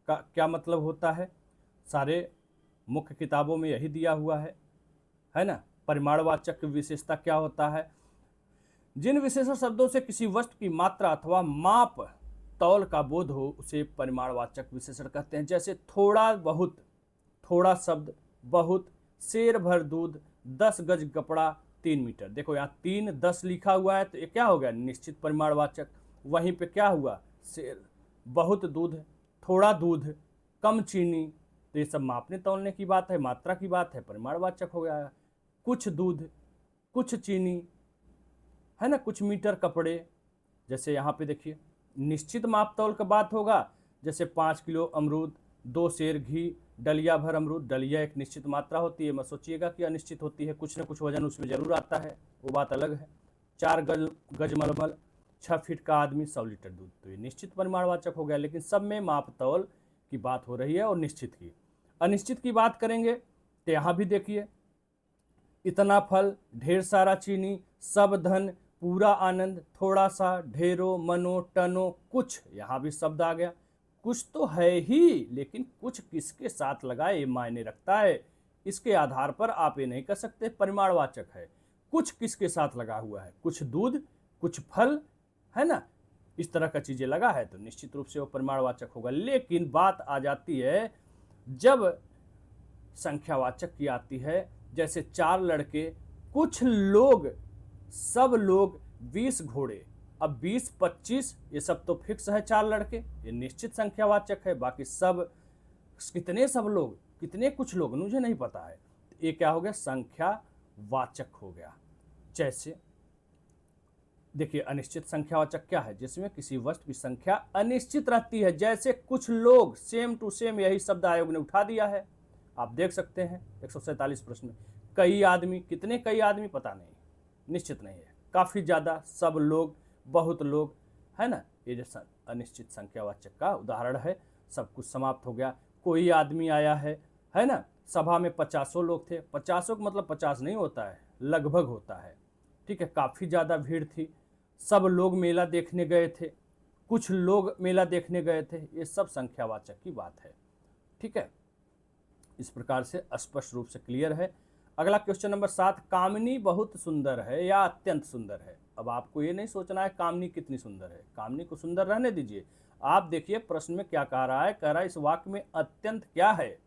का क्या मतलब होता है, सारे मुख्य किताबों में यही दिया हुआ है ना। परिमाणवाचक की विशेषता क्या होता है, जिन विशेषण शब्दों से किसी वस्तु की मात्रा अथवा माप तौल का बोध हो उसे परिमाणवाचक विशेषण कहते हैं। जैसे थोड़ा बहुत, थोड़ा शब्द, बहुत, शेर भर दूध, 10 गज कपड़ा, 3 मीटर। देखो यहाँ 3, 10 लिखा हुआ है, तो ये क्या हो गया, निश्चित परिमाणवाचक। वहीं पे क्या हुआ, शेर, बहुत दूध, थोड़ा दूध, कम चीनी, तो ये सब मापने तौलने की बात है, मात्रा की बात है, परिमाणवाचक हो गया। कुछ दूध, कुछ चीनी, है ना, कुछ मीटर कपड़े। जैसे यहाँ पे देखिए निश्चित माप तौल का बात होगा, जैसे 5 किलो अमरूद, 2 सेर घी, डलिया भर अमरूद। डलिया एक निश्चित मात्रा होती है, मत सोचिएगा कि अनिश्चित होती है, कुछ न कुछ वजन उसमें जरूर आता है, वो बात अलग है। 4 गज मलमल, 6 फीट का आदमी, 100 लीटर दूध। तो ये निश्चित परिमाणवाचक हो गया, लेकिन सब में माप तौल की बात हो रही है और निश्चित की। अनिश्चित की बात करेंगे तो यहाँ भी देखिए, इतना फल, ढेर सारा चीनी, सब धन, पूरा आनंद, थोड़ा सा, ढेरों, मनो, टनो, कुछ, यहाँ भी शब्द आ गया। कुछ तो है ही, लेकिन कुछ किसके साथ लगाए ये मायने रखता है। इसके आधार पर आप ये नहीं कह सकते परिमाणवाचक है। कुछ किसके साथ लगा हुआ है, कुछ दूध, कुछ फल, है ना, इस तरह का चीजें लगा है तो निश्चित रूप से वो परिमाणवाचक होगा। लेकिन बात आ जाती है जब संख्यावाचक की आती है, जैसे 4 लड़के, कुछ लोग, सब लोग, 20 घोड़े। अब 20, 25 ये सब तो फिक्स है, 4 लड़के, ये निश्चित संख्यावाचक है। बाकी सब, कितने सब लोग, कितने कुछ लोग, मुझे नहीं पता है, ये क्या हो गया, संख्यावाचक हो गया। जैसे देखिए अनिश्चित संख्यावाचक क्या है, जिसमें किसी वस्तु की संख्या अनिश्चित रहती है। जैसे कुछ लोग, सेम टू सेम यही शब्द आयोग ने उठा दिया है, आप देख सकते हैं 147 प्रश्न में। कई आदमी, कितने कई आदमी पता नहीं, निश्चित नहीं है। काफ़ी ज़्यादा, सब लोग, बहुत लोग, है ना, ये जो अनिश्चित संख्यावाचक का उदाहरण है। सब कुछ समाप्त हो गया। कोई आदमी आया है ना, सभा में 50 लोग थे। 50 का मतलब 50 नहीं होता है, लगभग होता है, ठीक है। काफ़ी ज़्यादा भीड़ थी, सब लोग मेला देखने गए थे, कुछ लोग मेला देखने गए थे, ये सब संख्यावाचक की बात है, ठीक है। इस प्रकार से स्पष्ट रूप से क्लियर है। अगला क्वेश्चन नंबर 7, कामिनी बहुत सुंदर है या अत्यंत सुंदर है। अब आपको ये नहीं सोचना है कामिनी कितनी सुंदर है, कामिनी को सुंदर रहने दीजिए। आप देखिए प्रश्न में क्या कह रहा है, कह रहा है इस वाक्य में अत्यंत क्या है,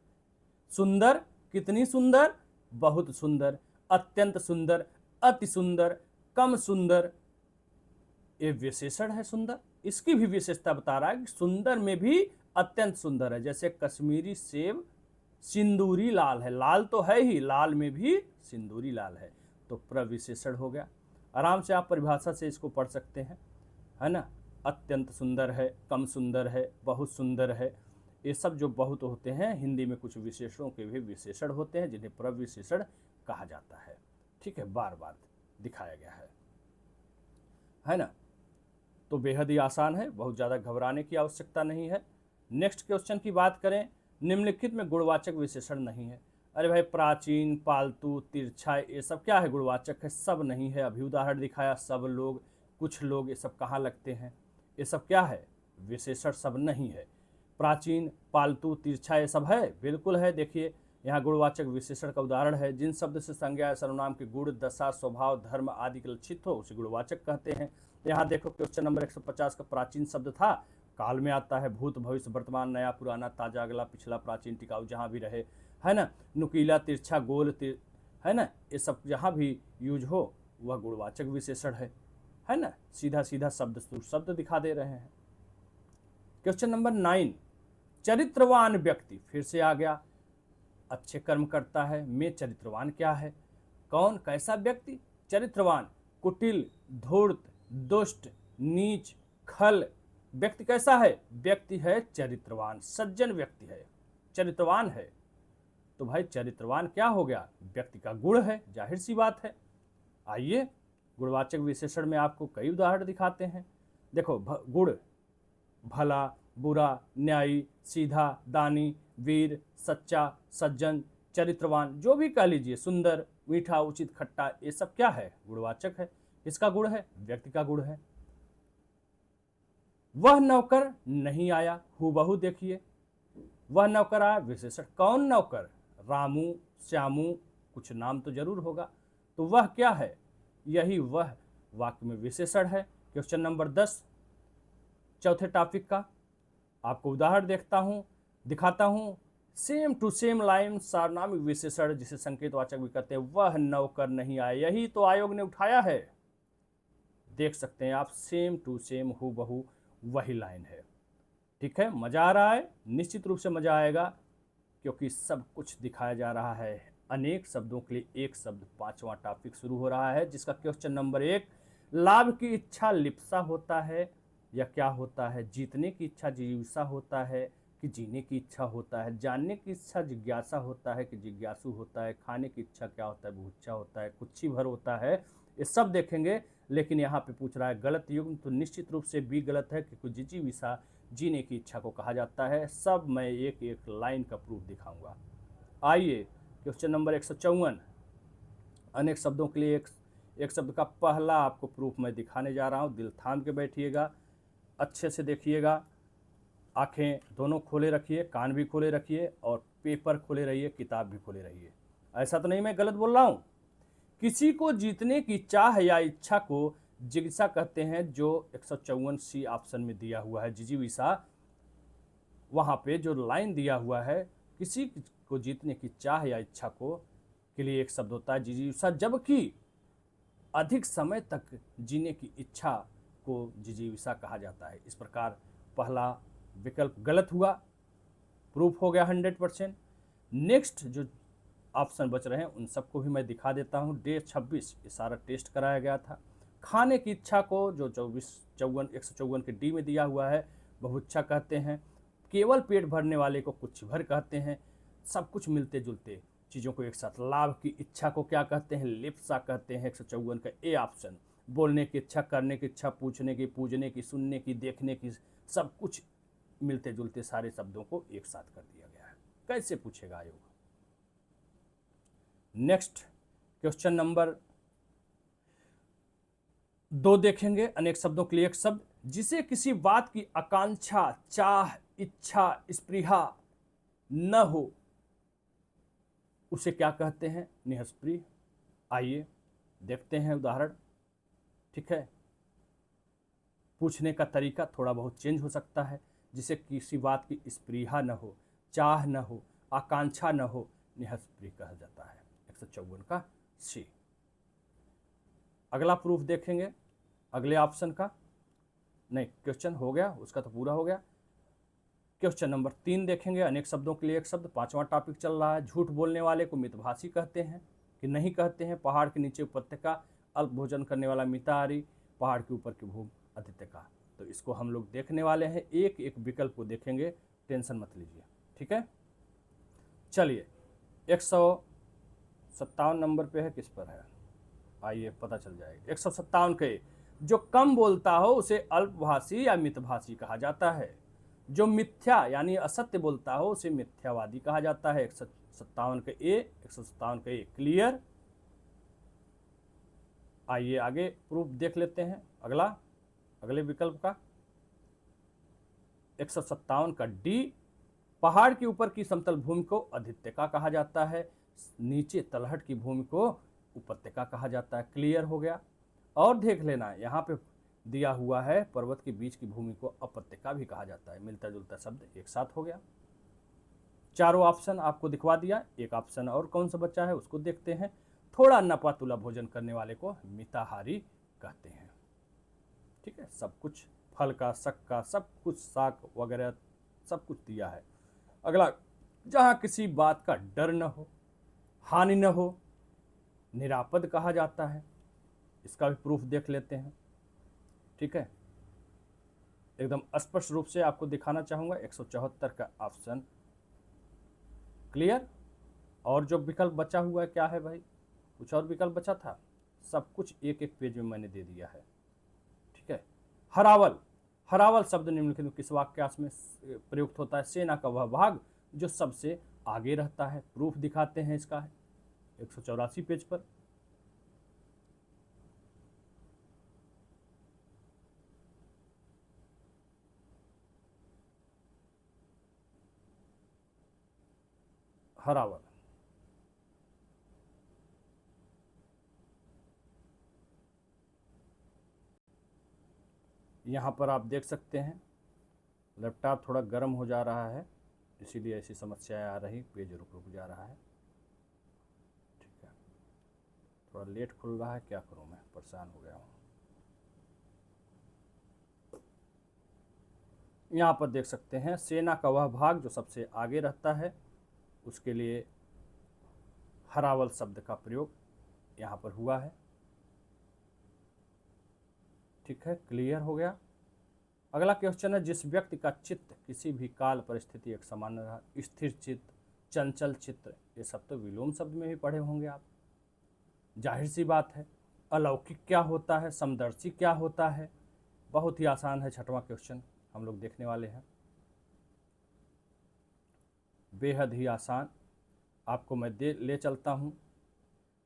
सुंदर, कितनी सुंदर, बहुत सुंदर, अत्यंत सुंदर, अति सुंदर, कम सुंदर, ये विशेषण है सुंदर। इसकी भी विशेषता बता रहा है कि सुंदर में भी अत्यंत सुंदर है। जैसे कश्मीरी सेब सिंदूरी लाल है, लाल तो है ही, लाल में भी सिंदूरी लाल है, तो प्रविशेषण हो गया। आराम से आप परिभाषा से इसको पढ़ सकते हैं, है ना। अत्यंत सुंदर है, कम सुंदर है, बहुत सुंदर है, ये सब जो बहुत होते हैं, हिंदी में कुछ विशेषणों के भी विशेषण होते हैं जिन्हें प्रविशेषण कहा जाता है, ठीक है, बार बार दिखाया गया है ना। तो बेहद ही आसान है, बहुत ज़्यादा घबराने की आवश्यकता नहीं है। नेक्स्ट क्वेश्चन की बात करें, निम्नलिखित में गुणवाचक विशेषण नहीं है। अरे भाई, प्राचीन, पालतू, तिरछा, ये सब क्या है, गुणवाचक है, सब नहीं है। अभी उदाहरण दिखाया, सब लोग, कुछ लोग, ये सब कहाँ लगते हैं, ये सब क्या है, विशेषण, सब नहीं है। प्राचीन, पालतू, तिरछा, ये सब है, बिल्कुल है। देखिए यहाँ गुणवाचक विशेषण का उदाहरण है, जिन शब्द से संज्ञा या सर्वनाम के गुण, दशा, स्वभाव, धर्म आदि के लक्षित हो उसे गुणवाचक कहते हैं। यहाँ देखो क्वेश्चन नंबर 150 का प्राचीन शब्द था, काल में आता है, भूत, भविष्य, वर्तमान, नया, पुराना, ताजा, अगला, पिछला, प्राचीन, टिकाऊ, जहाँ भी रहे, है ना। नुकीला, तिरछा, गोल, है ना, ये सब जहाँ भी यूज हो वह गुणवाचक विशेषण है ना। सीधा सीधा शब्द दिखा दे रहे हैं। क्वेश्चन नंबर 9, चरित्रवान व्यक्ति, फिर से आ गया, अच्छे कर्म करता है, में चरित्रवान क्या है, कौन, कैसा व्यक्ति, चरित्रवान, कुटिल, धूर्त, दुष्ट, नीच, खल, व्यक्ति कैसा है, व्यक्ति है चरित्रवान, सज्जन व्यक्ति है, चरित्रवान है। तो भाई चरित्रवान क्या हो गया, व्यक्ति का गुण है, जाहिर सी बात है। आइए गुणवाचक विशेषण में आपको कई उदाहरण दिखाते हैं। देखो गुण, भला, बुरा, न्यायी, सीधा, दानी, वीर, सच्चा, सज्जन, चरित्रवान, जो भी कह लीजिए, सुंदर, मीठा, उचित, खट्टा, ये सब क्या है, गुणवाचक है। इसका गुण है, व्यक्ति का गुण है। वह नौकर नहीं आया, हूबहू देखिए, वह नौकर आया, विशेषण, कौन नौकर, रामू, श्यामू, कुछ नाम तो जरूर होगा, तो वह क्या है, यही वह वाक्य में विशेषण है। क्वेश्चन नंबर 10 चौथे टॉपिक का, आपको उदाहरण दिखाता हूं, सेम टू सेम लाइन, सार्वनामिक विशेषण जिसे संकेतवाचक भी कहते हैं, वह नौकर नहीं आया, यही तो आयोग ने उठाया है। देख सकते हैं आप, सेम टू सेम, हूबहू वही लाइन है। ठीक है, मज़ा आ रहा है? निश्चित रूप से मज़ा आएगा, क्योंकि सब कुछ दिखाया जा रहा है। अनेक शब्दों के लिए एक शब्द, पांचवा टॉपिक शुरू हो रहा है, जिसका क्वेश्चन नंबर 1, लाभ की इच्छा लिप्सा होता है या क्या होता है? जीतने की इच्छा जिज्ञासा होता है कि जीने की इच्छा होता है? जानने की इच्छा जिज्ञासा होता है कि जिज्ञासु होता है? खाने की इच्छा क्या होता है? भूच्छा होता है? कुच्छी भर होता है? ये सब देखेंगे। लेकिन यहाँ पे पूछ रहा है गलत युग्म, तो निश्चित रूप से बी गलत है, क्योंकि जिजीविषा जीने की इच्छा को कहा जाता है। सब मैं एक एक लाइन का प्रूफ दिखाऊंगा। आइए क्वेश्चन नंबर 154, अनेक शब्दों के लिए एक शब्द का पहला आपको प्रूफ मैं दिखाने जा रहा हूँ। दिल थाम के बैठिएगा, अच्छे से देखिएगा, आंखें दोनों खोले रखिए, कान भी खोले रखिए और पेपर खोले रहिए, किताब भी खोले रहिए। ऐसा तो नहीं मैं गलत बोल रहा हूँ? किसी को जीतने की चाह या इच्छा को जिज्ञासा कहते हैं, जो 154 सी ऑप्शन में दिया हुआ है जिजीविषा। वहाँ पे जो लाइन दिया हुआ है, किसी को जीतने की चाह या इच्छा को के लिए एक शब्द होता है जिजीविषा, जबकि अधिक समय तक जीने की इच्छा को जिजीविषा कहा जाता है। इस प्रकार पहला विकल्प गलत हुआ, प्रूफ हो गया 100%। नेक्स्ट जो ऑप्शन बच रहे हैं उन सबको भी मैं दिखा देता हूँ। डे 26 ये सारा टेस्ट कराया गया था। खाने की इच्छा को जो 154 के डी में दिया हुआ है, बहुइच्छा कहते हैं। केवल पेट भरने वाले को कुछ भर कहते हैं। सब कुछ मिलते जुलते चीज़ों को एक साथ। लाभ की इच्छा को क्या कहते हैं? लिप्सा कहते हैं। 154 का ए ऑप्शन। बोलने की इच्छा, करने की इच्छा, पूछने की, पूजने की, सुनने की, देखने की, सब कुछ मिलते जुलते सारे शब्दों को एक साथ कर दिया गया है। कैसे पूछेगा आयोग? नेक्स्ट क्वेश्चन नंबर 2 देखेंगे। अनेक शब्दों के लिए एक शब्द, जिसे किसी बात की आकांक्षा, चाह, इच्छा, स्पृहा न हो, उसे क्या कहते हैं? निःस्पृह। आइए देखते हैं उदाहरण। ठीक है, पूछने का तरीका थोड़ा बहुत चेंज हो सकता है। जिसे किसी बात की स्पृहा न हो, चाह न हो, आकांक्षा न हो, निःस्पृह कहा जाता है। 154 का सी। अगला प्रूफ देखेंगे अगले ऑप्शन का। नहीं, क्वेश्चन हो गया, उसका तो पूरा हो गया। क्वेश्चन नंबर 3 देखेंगे। अनेक शब्दों के लिए एक शब्द, पांचवा टॉपिक चल रहा है। झूठ बोलने वाले को मितभाषी कहते हैं कि नहीं कहते हैं? पहाड़ के नीचे उपत्यका, अल्प भोजन करने वाला मिताहारी, पहाड़ के ऊपर की भूमि आदित्यका। तो इसको हम लोग देखने वाले हैं, एक एक विकल्प को देखेंगे, टेंशन मत लीजिए। ठीक है, चलिए 157 नंबर पे है, किस पर है? आइए पता चल जाएगा। 157 के, जो कम बोलता हो उसे अल्पभाषी या मितभाषी कहा जाता है। जो मिथ्या यानी असत्य बोलता हो उसे मिथ्यावादी कहा जाता है। 157 के ए, 157 के ए क्लियर। आइए आगे प्रूफ देख लेते हैं अगले विकल्प का। 157 का डी, पहाड़ के ऊपर की समतल भूमि को आदित्यका कहा जाता है। नीचे तलहट की भूमि को उपत्यका कहा जाता है। क्लियर हो गया। और देख लेना, यहाँ पे दिया हुआ है पर्वत के बीच की भूमि को अपत्यका भी कहा जाता है। मिलता जुलता शब्द एक साथ हो गया। चारों ऑप्शन आपको दिखवा दिया। एक ऑप्शन और कौन सा बचा है उसको देखते हैं। थोड़ा नपातुला भोजन करने वाले को मिताहारी कहते हैं। ठीक है, सब कुछ फल का, शक का, सब कुछ शाक वगैरह सब कुछ दिया है। अगला, जहाँ किसी बात का डर न हो, हानि न हो, निरापद कहा जाता है। इसका भी प्रूफ देख लेते हैं। ठीक है, एकदम स्पष्ट रूप से आपको दिखाना चाहूँगा। 174 का ऑप्शन क्लियर। और जो विकल्प बचा हुआ है क्या है भाई? कुछ और विकल्प बचा था, सब कुछ एक एक पेज में मैंने दे दिया है। ठीक है, हरावल। हरावल शब्द निम्नलिखित में किस वाक्यांश में प्रयुक्त होता है? सेना का वह भाग जो सबसे आगे रहता है। प्रूफ दिखाते हैं इसका है 184 पेज पर। हरावल, यहाँ पर आप देख सकते हैं लैपटॉप थोड़ा गर्म हो जा रहा है, इसीलिए ऐसी समस्याएं आ रही, पेज रुक रुक जा रहा है। ठीक है, थोड़ा लेट खुल रहा है, क्या करूँ मैं, परेशान हो गया हूँ। यहाँ पर देख सकते हैं सेना का वह भाग जो सबसे आगे रहता है, उसके लिए हरावल शब्द का प्रयोग यहाँ पर हुआ है। ठीक है, क्लियर हो गया। अगला क्वेश्चन है, जिस व्यक्ति का चित्त किसी भी काल परिस्थिति एक समान रहा, स्थिर चित्त, चंचल चित्त, ये सब तो विलोम शब्द में भी पढ़े होंगे आप, जाहिर सी बात है। अलौकिक क्या होता है, समदर्शी क्या होता है, बहुत ही आसान है। छठवां क्वेश्चन हम लोग देखने वाले हैं, बेहद ही आसान, आपको मैं ले चलता हूं।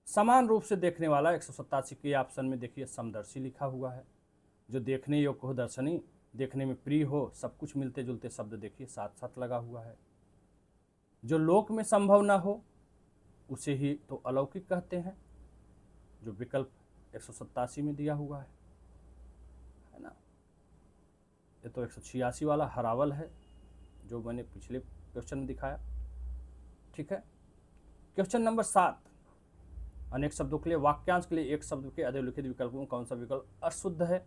समान रूप से देखने वाला 187 के ऑप्शन में देखिए समदर्शी लिखा हुआ है, जो देखने योग्य हो, दर्शनी, देखने में प्रिय हो, सब कुछ मिलते जुलते शब्द देखिए साथ साथ लगा हुआ है। जो लोक में संभव ना हो उसे ही तो अलौकिक कहते हैं, जो विकल्प 187 में दिया हुआ है ना। ये तो 186 वाला हरावल है जो मैंने पिछले क्वेश्चन में दिखाया। ठीक है, क्वेश्चन नंबर 7, अनेक शब्दों के लिए वाक्यांश के लिए एक शब्द के अधोलिखित विकल्पों में कौन सा विकल्प अशुद्ध है।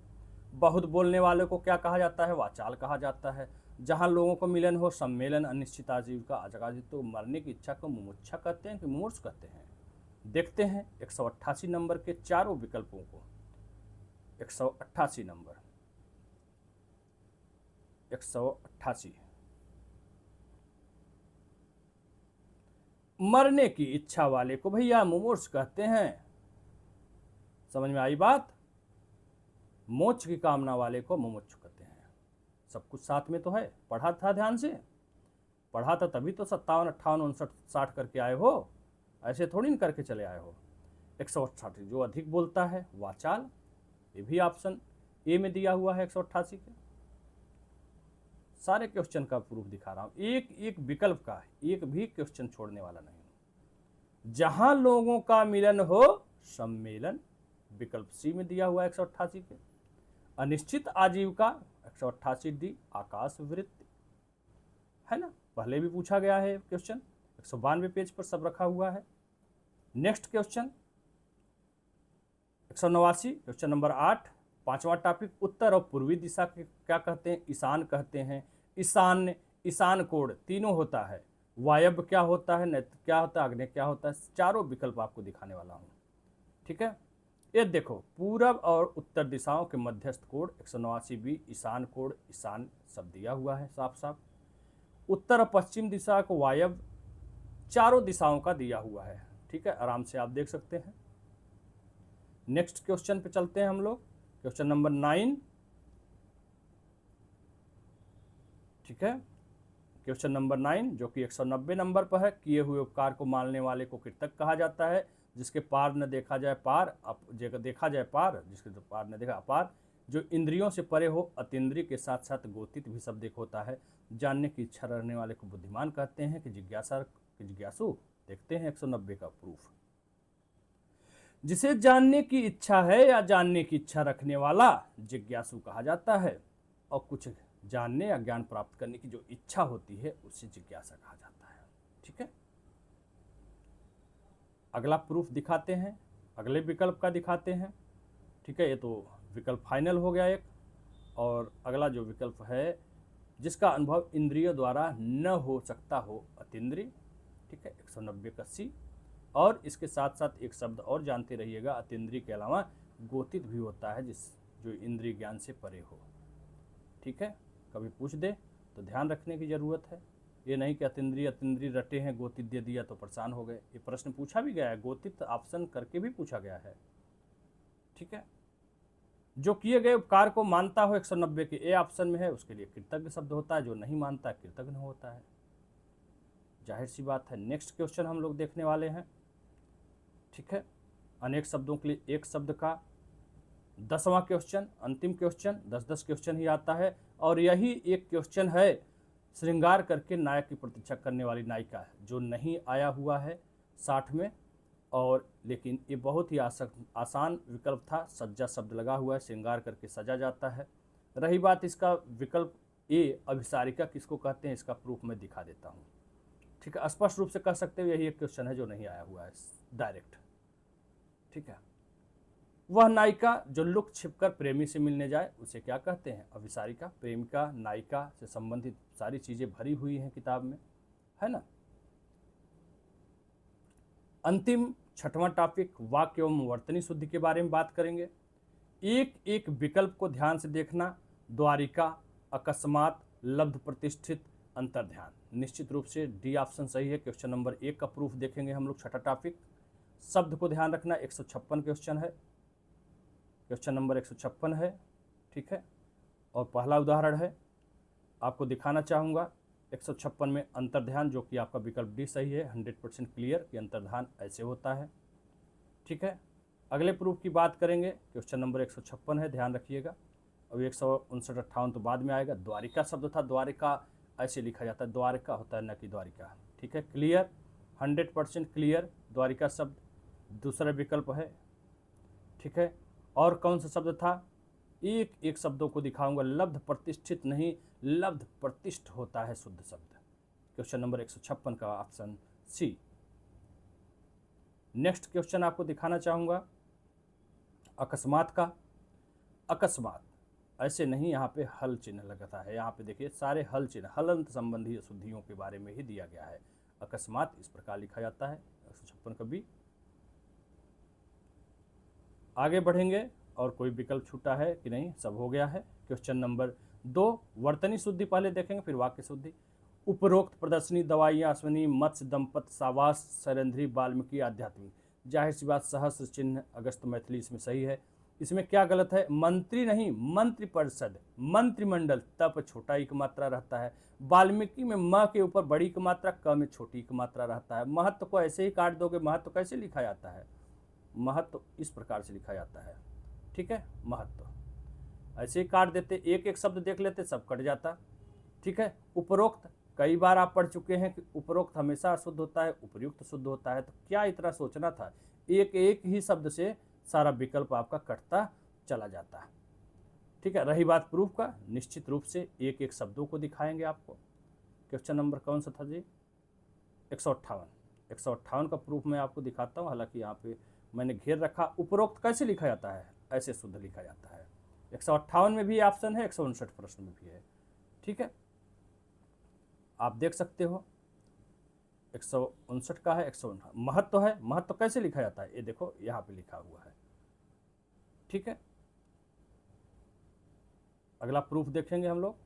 बहुत बोलने वाले को क्या कहा जाता है, वाचाल कहा जाता है। जहां लोगों को मिलन हो, सम्मेलन, अनिश्चित आजीविका, अजगाजित, तो मरने की इच्छा को मुमुक्षा कहते हैं कि मुमूर्ष कहते हैं। देखते हैं 188 नंबर के चारों विकल्पों को। 188 नंबर, 188, मरने की इच्छा वाले को भैया मुमूर्ष कहते हैं। समझ में आई बात। मोक्ष की कामना वाले को मुमुक्षु कहते हैं। सब कुछ साथ में तो है, पढ़ा था ध्यान से, पढ़ा था तभी तो 57, 58, 59, 60 करके आए हो, ऐसे थोड़ी न करके चले आए हो। 188 जो अधिक बोलता है, वाचाल, ये भी ऑप्शन ए में दिया हुआ है 188 के। सारे क्वेश्चन का प्रूफ दिखा रहा हूं, एक एक विकल्प का, एक भी क्वेश्चन छोड़ने वाला नहीं। जहां लोगों का मिलन हो, सम्मेलन, विकल्प सी में दिया हुआ है 188 के। अनिश्चित आजीविका 188 डी, आकाश वृत्ति, है ना, पहले भी पूछा गया है क्वेश्चन, 192 पेज पर सब रखा हुआ है। नेक्स्ट क्वेश्चन 189, क्वेश्चन नंबर 8, पांचवा टॉपिक, उत्तर और पूर्वी दिशा के क्या कहते हैं, ईशान कहते हैं। ईशान्य, ईशान कोण, तीनों होता है। वायव्य क्या होता है, नैत्य क्या होता है, आग्नेय क्या होता है, चारों विकल्प आपको दिखाने वाला हूं। ठीक है, ये देखो, पूरब और उत्तर दिशाओं के मध्यस्थ कोण 189 बी, ईशान कोण, ईशान सब दिया हुआ है साफ साफ। उत्तर और पश्चिम दिशा को वायव्य, चारों दिशाओं का दिया हुआ है। ठीक है, आराम से आप देख सकते हैं। नेक्स्ट क्वेश्चन पे चलते हैं हम लोग, क्वेश्चन नंबर 9। ठीक है, क्वेश्चन नंबर 9 जो कि 190 नंबर पर है, किए हुए उपकार को मानने वाले को कृतज्ञ कहा जाता है। जिसके पार न देखा जाए पार, देखा जाए पार, जिसके पार न देखा अपार, जो इंद्रियों से परे हो, अतीन्द्रिय के साथ साथ गोतित भी शब्द एक होता है। जानने की इच्छा रहने वाले को बुद्धिमान कहते हैं कि जिज्ञासु। देखते हैं 190 का प्रूफ। जिसे जानने की इच्छा है या जानने की इच्छा रखने वाला जिज्ञासु कहा जाता है, और कुछ जानने या ज्ञान प्राप्त करने की जो इच्छा होती है उसे जिज्ञासा कहा जाता है। ठीक है, अगला प्रूफ दिखाते हैं, अगले विकल्प का दिखाते हैं। ठीक है, ये तो विकल्प फाइनल हो गया एक। और अगला जो विकल्प है, जिसका अनुभव इंद्रियों द्वारा न हो सकता हो, अतीन्द्रिय। ठीक है, 190 का सी। और इसके साथ साथ एक शब्द और जानते रहिएगा, अतीन्द्रिय के अलावा गोतित भी होता है, जो इंद्रिय ज्ञान से परे हो। ठीक है, कभी पूछ दे तो ध्यान रखने की जरूरत है। ये नहीं कि अतीन्द्रिय रटे हैं, गोतित दे दिया तो परेशान हो गए। ये प्रश्न पूछा भी गया है, गोतित ऑप्शन करके भी पूछा गया है। ठीक है, जो किए गए उपकार को मानता हो 190 के ए ऑप्शन में है, उसके लिए कृतज्ञ शब्द होता है, जो नहीं मानता कृतज्ञ होता है। जाहिर सी बात है। नेक्स्ट क्वेश्चन हम लोग देखने वाले हैं। ठीक है, अनेक शब्दों के लिए एक शब्द का 10वां क्वेश्चन, अंतिम क्वेश्चन, 10-10 क्वेश्चन ही आता है। और यही एक क्वेश्चन है श्रृंगार करके नायक की प्रतीक्षा करने वाली नायिका है, जो नहीं आया हुआ है 60 में। और लेकिन ये बहुत ही आसान विकल्प था, सज्जा शब्द लगा हुआ है, श्रृंगार करके सजा जाता है। रही बात इसका विकल्प ए, अभिसारिका किसको कहते हैं, इसका प्रूफ मैं दिखा देता हूँ। ठीक है, स्पष्ट रूप से कह सकते हो यही एक क्वेश्चन है जो नहीं आया हुआ है डायरेक्ट। ठीक है, वह नायिका जो लुक छिपकर प्रेमी से मिलने जाए उसे क्या कहते हैं? अभिसारिका। प्रेमिका, नायिका से संबंधित सारी चीजें भरी हुई हैं किताब में, है ना। अंतिम छठवां टॉपिक वाक्य एवं वर्तनी शुद्धि के बारे में बात करेंगे। एक एक विकल्प को ध्यान से देखना। द्वारिका, अकस्मात, लब्ध प्रतिष्ठित, अंतर्ध्यान। निश्चित रूप से डी ऑप्शन सही है। क्वेश्चन नंबर 1 का प्रूफ देखेंगे हम लोग। छठा टॉपिक शब्द को ध्यान रखना। 156 क्वेश्चन है, क्वेश्चन नंबर 156 है, ठीक है। और पहला उदाहरण है, आपको दिखाना चाहूँगा 156 में अंतर्ध्यान, जो कि आपका विकल्प डी सही है। 100% क्लियर कि अंतर्ध्यान ऐसे होता है, ठीक है। अगले प्रूफ की बात करेंगे। क्वेश्चन नंबर 156 है, ध्यान रखिएगा। अब 159 58 तो बाद में आएगा। द्वारिका शब्द था, द्वारिका ऐसे लिखा जाता है, द्वारिका होता है न कि द्वारिका, ठीक है। क्लियर, 100% क्लियर, द्वारिका शब्द दूसरा विकल्प है, ठीक है। और कौन सा शब्द था? एक एक शब्दों को दिखाऊंगा। लब्ध प्रतिष्ठित नहीं, लब्ध प्रतिष्ठ होता है शुद्ध शब्द। क्वेश्चन नंबर 156 का ऑप्शन सी। नेक्स्ट क्वेश्चन आपको दिखाना चाहूंगा अकस्मात का। अकस्मात ऐसे नहीं, यहाँ पे हल चिन्ह लगता है। यहाँ पे देखिए सारे हल चिन्ह, हलंत संबंधी शुद्धियों के बारे में ही दिया गया है। अकस्मात इस प्रकार लिखा जाता है। 156 का बी। आगे बढ़ेंगे और कोई विकल्प छूटा है कि नहीं? सब हो गया है। क्वेश्चन नंबर 2 वर्तनी शुद्धि पहले देखेंगे, फिर वाक्य शुद्धि। उपरोक्त प्रदर्शनी, दवाइयाँ, अश्विनी, मत्स्य, दंपत, सावास, शैलेंद्री, वाल्मीकि, आध्यात्मिक। जाहिर सी बात सहस्र चिन्ह अगस्त मैथिली इसमें सही है। इसमें क्या गलत है? मंत्री नहीं, मंत्रिपरिषद, मंत्रिमंडल, तप छोटा एक मात्रा रहता है। वाल्मीकि में म के ऊपर बड़ी की मात्रा, क में छोटी की मात्रा रहता है। महत्व को ऐसे ही काट दोगे। महत्व कैसे लिखा जाता है? महत्व इस प्रकार से लिखा जाता है, ठीक है। महत्व ऐसे ही काट देते, एक एक शब्द देख लेते, सब कट जाता, ठीक है। उपरोक्त कई बार आप पढ़ चुके हैं कि उपरोक्त हमेशा शुद्ध होता है, उपयुक्त शुद्ध होता है। तो क्या इतना सोचना था? एक एक ही शब्द से सारा विकल्प आपका कटता चला जाता, ठीक है। रही बात प्रूफ का, निश्चित रूप से एक एक शब्दों को दिखाएंगे आपको। क्वेश्चन नंबर कौन सा था जी? 158। 158 का प्रूफ मैं आपको दिखाता हूँ। हालांकि यहाँ पे मैंने घेर रखा। उपरोक्त कैसे लिखा जाता है? ऐसे शुद्ध लिखा जाता है। 158 में भी ऑप्शन है, 159 प्रश्न में भी है, ठीक है। आप देख सकते हो 159 का है, 159 महत्व है। महत्व कैसे लिखा जाता है? ये देखो यहाँ पे लिखा हुआ है, ठीक है। अगला प्रूफ देखेंगे हम लोग।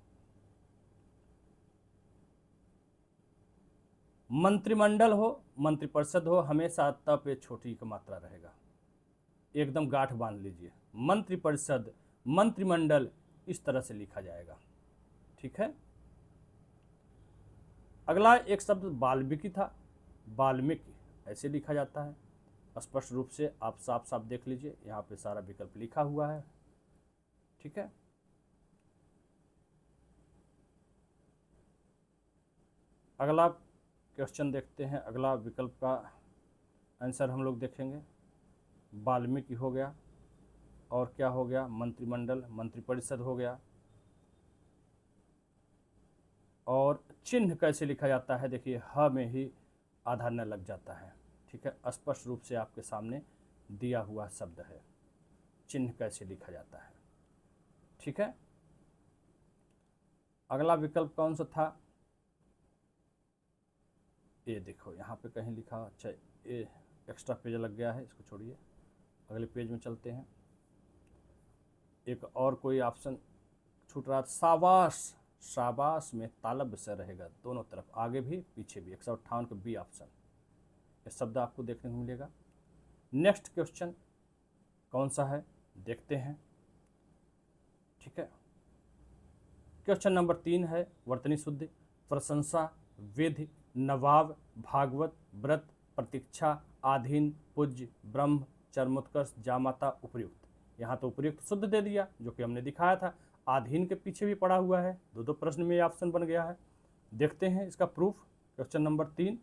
मंत्रिमंडल हो, मंत्रिपरिषद हो, हमेशा त पे छोटी की मात्रा रहेगा। एकदम गांठ बांध लीजिए। मंत्रिपरिषद, मंत्रिमंडल इस तरह से लिखा जाएगा, ठीक है। अगला एक शब्द वाल्मीकि था। वाल्मीकि ऐसे लिखा जाता है। स्पष्ट रूप से आप साफ साफ देख लीजिए, यहाँ पे सारा विकल्प लिखा हुआ है, ठीक है। अगला क्वेश्चन देखते हैं। अगला विकल्प का आंसर हम लोग देखेंगे। वाल्मीकि हो गया, और क्या हो गया? मंत्रिमंडल, मंत्रिपरिषद हो गया। और चिन्ह कैसे लिखा जाता है? देखिए ह में ही आधा न लग जाता है, ठीक है। स्पष्ट रूप से आपके सामने दिया हुआ शब्द है। चिन्ह कैसे लिखा जाता है, ठीक है। अगला विकल्प कौन सा था? ये देखो यहाँ पे कहीं लिखा। अच्छा, ये एक्स्ट्रा पेज लग गया है, इसको छोड़िए, अगले पेज में चलते हैं। एक और कोई ऑप्शन छूट रहा। साबास, शाबाश में तालब से रहेगा दोनों तरफ, आगे भी पीछे भी। 158 का बी ऑप्शन, ये शब्द आपको देखने को मिलेगा। नेक्स्ट क्वेश्चन कौन सा है देखते हैं, ठीक है। क्वेश्चन नंबर 3 है वर्तनी शुद्धि। प्रशंसा, विधि, नवाब, भागवत, व्रत, प्रतीक्षा, आधीन, पूज्य, ब्रह्म, चरमोत्कर्ष, जामाता, उपयुक्त। यहाँ तो उपयुक्त शुद्ध दे दिया, जो कि हमने दिखाया था। आधीन के पीछे भी पड़ा हुआ है, दो दो प्रश्न में ऑप्शन बन गया है। देखते हैं इसका प्रूफ। Question number 3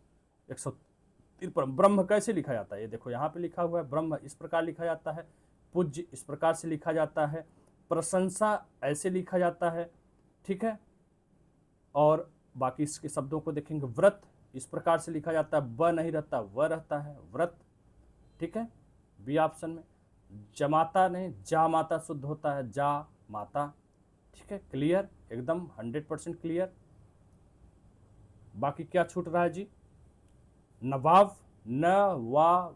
153। ब्रह्म कैसे लिखा जाता है? ये देखो यहाँ पे लिखा हुआ है। ब्रह्म इस प्रकार लिखा जाता है, पूज्य इस प्रकार से लिखा जाता है, प्रशंसा ऐसे लिखा जाता है, ठीक है। और बाकी इसके शब्दों को देखेंगे। व्रत इस प्रकार से लिखा जाता है, ब नहीं रहता, व रहता है, व्रत, ठीक है, बी ऑप्शन में। जमाता नहीं, जा माता शुद्ध होता है, जा माता। ठीक है, क्लियर, एकदम 100% क्लियर। बाकी क्या छूट रहा है जी? नवाब, न वा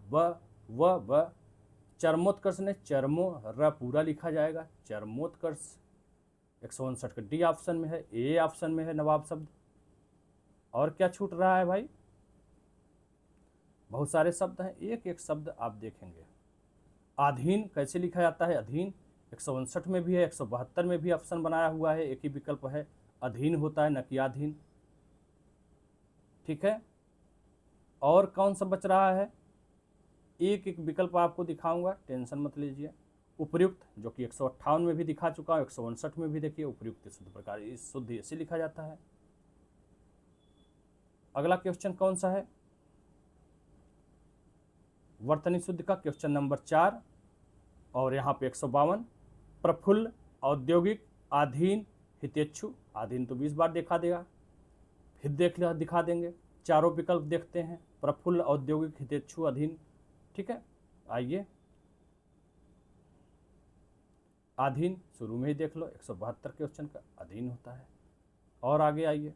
व चरमोत्कर्ष ने चरमो र पूरा लिखा जाएगा, चरमोत्कर्ष 159 का डी ऑप्शन में है, ए ऑप्शन में है नवाब शब्द। और क्या छूट रहा है भाई? बहुत सारे शब्द हैं, एक एक शब्द आप देखेंगे। अधीन कैसे लिखा जाता है? अधीन 159 में भी है, 172 में भी ऑप्शन बनाया हुआ है, एक ही विकल्प है, अधीन होता है न कि अधीन। ठीक है, और कौन सा बच रहा है? एक एक विकल्प आपको दिखाऊंगा, टेंशन मत लीजिए। उपयुक्त, जो कि 158 में भी दिखा चुका हूं, 159 में भी देखिए, उपयुक्त शुद्ध प्रकार, इस शुद्ध ऐसे लिखा जाता है। अगला क्वेश्चन कौन सा है? वर्तनी शुद्ध का क्वेश्चन नंबर 4, और यहाँ पे 152। प्रफुल्ल, औद्योगिक, अधीन, हितेच्छु। अधीन तो 20 बार देखा देगा, फिर दिखा देंगे। चारों विकल्प देखते हैं, प्रफुल्ल, औद्योगिक, हितेच्छु, अधीन। ठीक है, आइए अधीन शुरू में ही देख लो, 172 क्वेश्चन का अधीन होता है। और आगे आइए,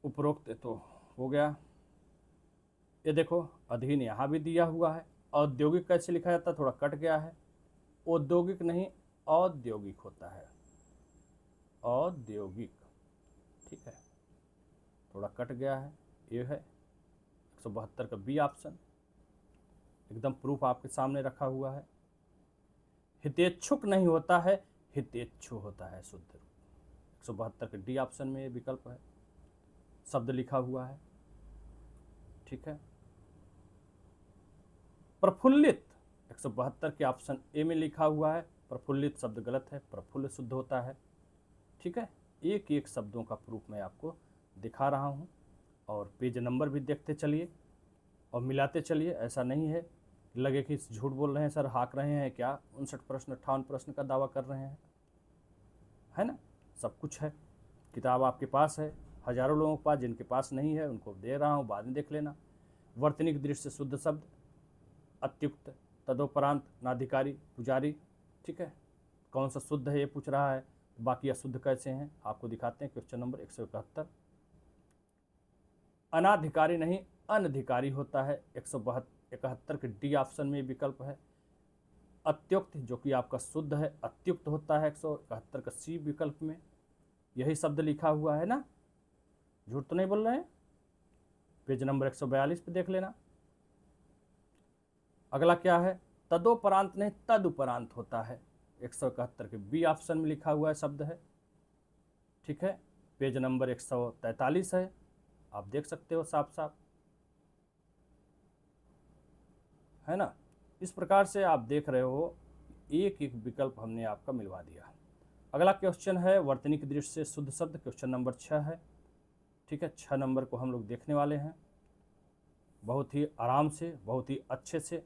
उपरोक्त तो हो गया। ये देखो, अधीन यहाँ भी दिया हुआ है। औद्योगिक कैसे लिखा जाता है? थोड़ा कट गया है, औद्योगिक नहीं औद्योगिक होता है, औद्योगिक। ठीक है, थोड़ा कट गया है। ये है 172 का बी ऑप्शन, एकदम प्रूफ आपके सामने रखा हुआ है। हितेच्छुक नहीं होता है, हितेच्छु होता है शुद्ध रूप। 172 के डी ऑप्शन में ये विकल्प है, शब्द लिखा हुआ है। ठीक है, प्रफुल्लित 172 के ऑप्शन ए में लिखा हुआ है, प्रफुल्लित शब्द गलत है, प्रफुल्ल शुद्ध होता है। ठीक है, एक एक शब्दों का प्रूफ मैं आपको दिखा रहा हूँ, और पेज नंबर भी देखते चलिए और मिलाते चलिए। ऐसा नहीं है लगे कि झूठ बोल रहे हैं सर, हाँक रहे हैं क्या, 59 प्रश्न 58 प्रश्न का दावा कर रहे हैं, है ना? सब कुछ है, किताब आपके पास है, हजारों लोगों के पास, जिनके पास नहीं है उनको दे रहा हूँ, बाद में देख लेना। वर्तनिक दृष्टि से शुद्ध शब्द अत्युक्त, तदोपरांत, नाधिकारी, पुजारी। ठीक है, कौन सा शुद्ध है ये पूछ रहा है, बाकी अशुद्ध कैसे हैं आपको दिखाते हैं। क्वेश्चन नंबर 171, अनाधिकारी नहीं अनधिकारी होता है, 171 के डी ऑप्शन में विकल्प है। अत्युक्त, जो कि आपका शुद्ध है, अत्युक्त होता है 171 का सी विकल्प में, यही शब्द लिखा हुआ है ना, झूठ तो नहीं बोल रहे हैं। पेज नंबर 142 पे देख लेना। अगला क्या है? तदोपरांत नहीं तदुपरांत होता है, 171 के बी ऑप्शन में लिखा हुआ है शब्द है। ठीक है, पेज नंबर 143 है, आप देख सकते हो साफ साफ, है ना? इस प्रकार से आप देख रहे हो, एक एक विकल्प हमने आपका मिलवा दिया। अगला क्वेश्चन है वर्तनी की दृष्टि से शुद्ध शब्द, क्वेश्चन नंबर 6 है। ठीक है, 6 नंबर को हम लोग देखने वाले हैं, बहुत ही आराम से, बहुत ही अच्छे से।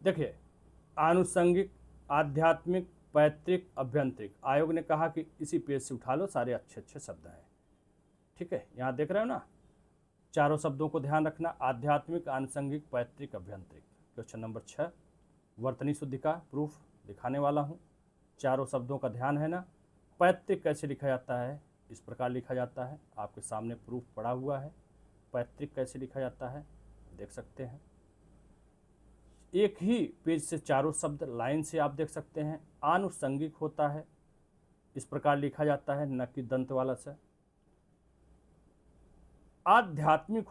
देखिए, आनुषंगिक, आध्यात्मिक, पैतृक, अभ्यंतरिक, आयोग ने कहा कि इसी पेज से उठा लो, सारे अच्छे अच्छे शब्द हैं। ठीक है, यहाँ देख रहे हो ना, चारों शब्दों को ध्यान रखना, आध्यात्मिक, आनुषंगिक, पैतृक, अभ्यंतरिक। क्वेश्चन नंबर 6 वर्तनी शुद्धि का प्रूफ दिखाने वाला हूँ, चारों शब्दों का ध्यान है ना। पैतृक कैसे लिखा जाता है? इस प्रकार लिखा जाता है, आपके सामने प्रूफ पड़ा हुआ है। पैतृक कैसे लिखा जाता है देख सकते हैं, एक ही पेज से चारों शब्द लाइन से आप देख सकते हैं। आनुषंगिक होता है, इस प्रकार लिखा जाता है, न कि दंत वाला से। आध्यात्मिक